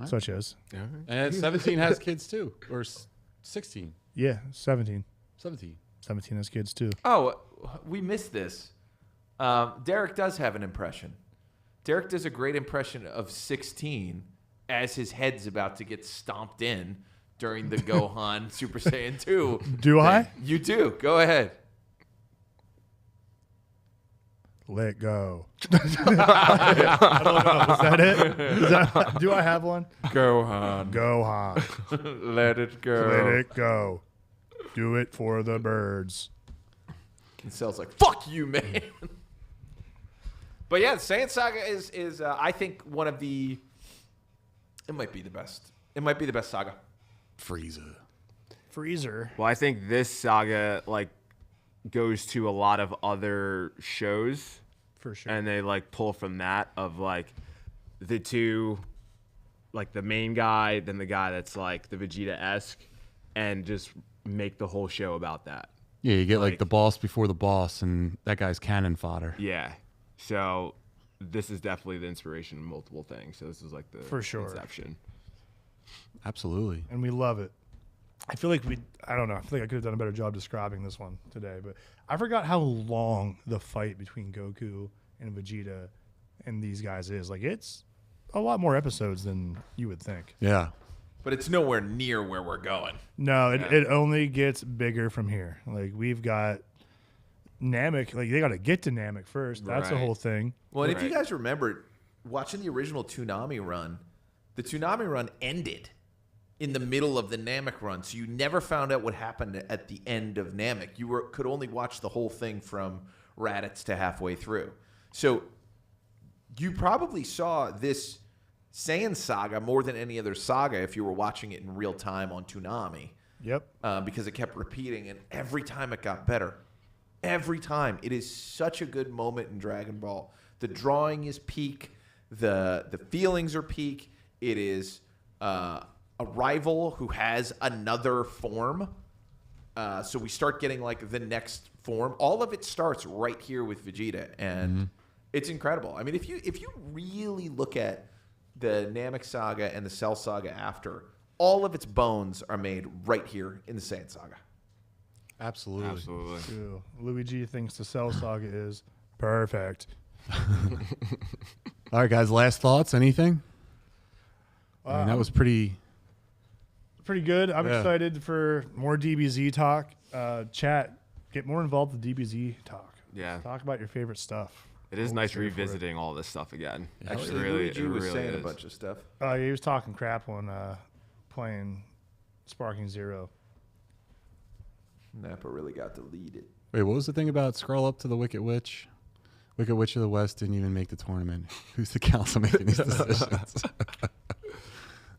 such as And 17 has kids too, or 16, 17. 17. 17 has kids too. Oh, we missed this. Derek does have an impression. Derek does a great impression of 16 as his head's about to get stomped in during the Gohan Super Saiyan 2. Do I? You do. Go ahead. Let go. I don't know. Is that it? Do I have one? Gohan. Gohan. Let it go. Let it go. Do it for the birds. And Cell's like, fuck you, man. But yeah, Saiyan Saga is I think one of the. It might be the best. It might be the best saga. Frieza. Freezer. Well, I think this saga goes to a lot of other shows, For sure. and they pull from that of the two, the main guy, then the guy that's the Vegeta-esque, and just make the whole show about that. Yeah, you get the boss before the boss, and that guy's cannon fodder. Yeah. So this is definitely the inspiration of multiple things. So this is the For sure. inception. Absolutely. And we love it. I feel like I don't know. I feel like I could have done a better job describing this one today, but I forgot how long the fight between Goku and Vegeta and these guys is. It's a lot more episodes than you would think. Yeah. But it's nowhere near where we're going. No, it only gets bigger from here. We've got Namek. They got to get to Namek first. That's the Right. whole thing. Well, and if you guys remember, watching the original Toonami run, the Toonami run ended in the middle of the Namek run, so you never found out what happened at the end of Namek. You could only watch the whole thing from Raditz to halfway through. So you probably saw this Saiyan saga more than any other saga if you were watching it in real time on Toonami. Yep. Because it kept repeating, and every time it got better. Every time. It is such a good moment in Dragon Ball. The drawing is peak. The feelings are peak. It is a rival who has another form. So we start getting the next form. All of it starts right here with Vegeta, and it's incredible. I mean, if you really look at the Namek saga and the Cell saga after, all of its bones are made right here in the Saiyan saga. Absolutely. Absolutely. Ew. Luigi thinks the Cell Saga is perfect. All right, guys. Last thoughts? Anything? I mean, that was pretty. Pretty good. I'm Yeah. excited for more DBZ talk. Chat, get more involved with DBZ talk. Yeah. Talk about your favorite stuff. It is We'll nice cheer for it. revisiting all this stuff again. Actually, It Luigi was really saying a is. bunch of stuff. He was talking crap when playing Sparking Zero. Nappa really got deleted. Wait, what was the thing about scroll up to the Wicked Witch? Wicked Witch of the West didn't even make the tournament. Who's the council making these decisions?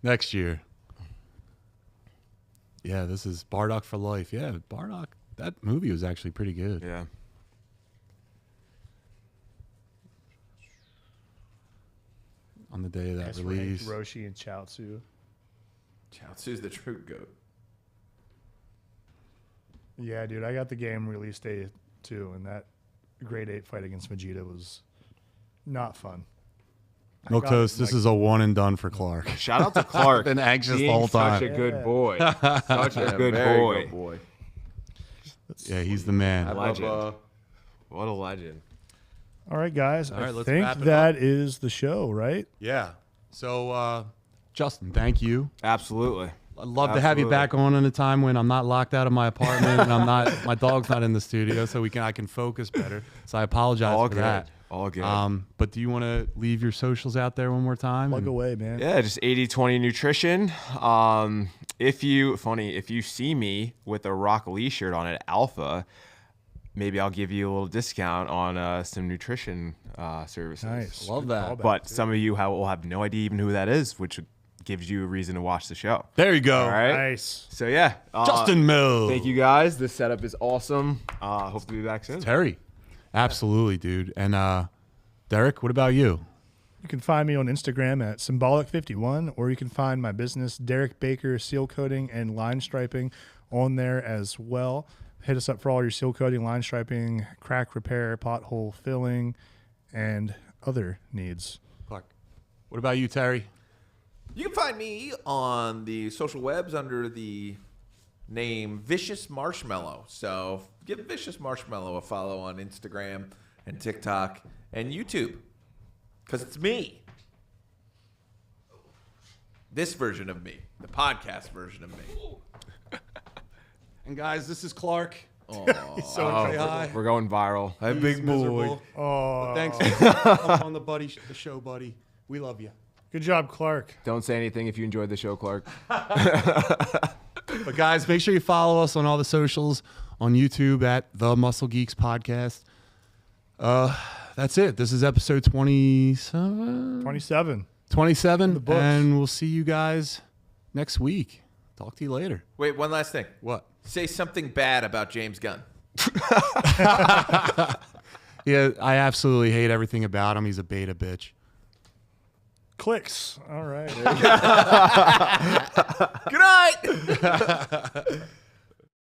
Next year. Yeah, this is Bardock for life. Yeah, Bardock. That movie was actually pretty good. Yeah. on the day of that That's release. right. Roshi and Chaozu. Chaozu's the true goat. Yeah, dude, I got the game release day too, and that grade 8 fight against Vegeta was not fun. Milk got Toast, it, this like- is a one and done for Clark. Shout out to Clark. Been anxious the being whole time. Such a good Yeah. boy. Such a good Very boy. good boy. Yeah, he's the man. I Legend. love, What a legend. All right, guys. All right, I let's think wrap it that is the show, right? Yeah. So, Justin, thank you. Absolutely. I'd love to have you Absolutely. back on in a time when I'm not locked out of my apartment and my dog's not in the studio, so I can focus better. So I apologize All for good. that. All good. But do you want to leave your socials out there one more time? Plug And- away, man. Yeah, just 80-20 nutrition. If you see me with a Rock Lee shirt on at Alpha, maybe I'll give you a little discount on some nutrition services. Nice. Love Good that. callback, But dude. some of you will have no idea even who that is, which gives you a reason to watch the show. There you go. All right. Nice. So yeah, Justen Mills. Thank you guys. This setup is awesome. Hope to be back soon. Terry. Absolutely, dude. And Derek, what about you? You can find me on Instagram at symbolic51, or you can find my business, Derek Baker Seal Coating and Line Striping, on there as well. Hit us up for all your seal coating, line striping, crack repair, pothole filling, and other needs. Clark. What about you, Terry? You can find me on the social webs under the name Vicious Marshmallow. So give Vicious Marshmallow a follow on Instagram and TikTok and YouTube, because it's me. This version of me, the podcast version of me. And guys, this is Clark. So Say hi. We're going viral. Hey, He's big boy. miserable. Oh, Thanks for coming on the show, buddy. We love you. good job, Clark. Don't say anything if you enjoyed the show, Clark. But guys, make sure you follow us on all the socials on YouTube at The Muscle Geeks Podcast. That's it. This is episode 27. 27. 27. the books. And we'll see you guys next week. Talk to you later. Wait, one last thing. What? Say something bad about James Gunn. Yeah, I absolutely hate everything about him. He's a beta bitch. Clicks. All right. Good night.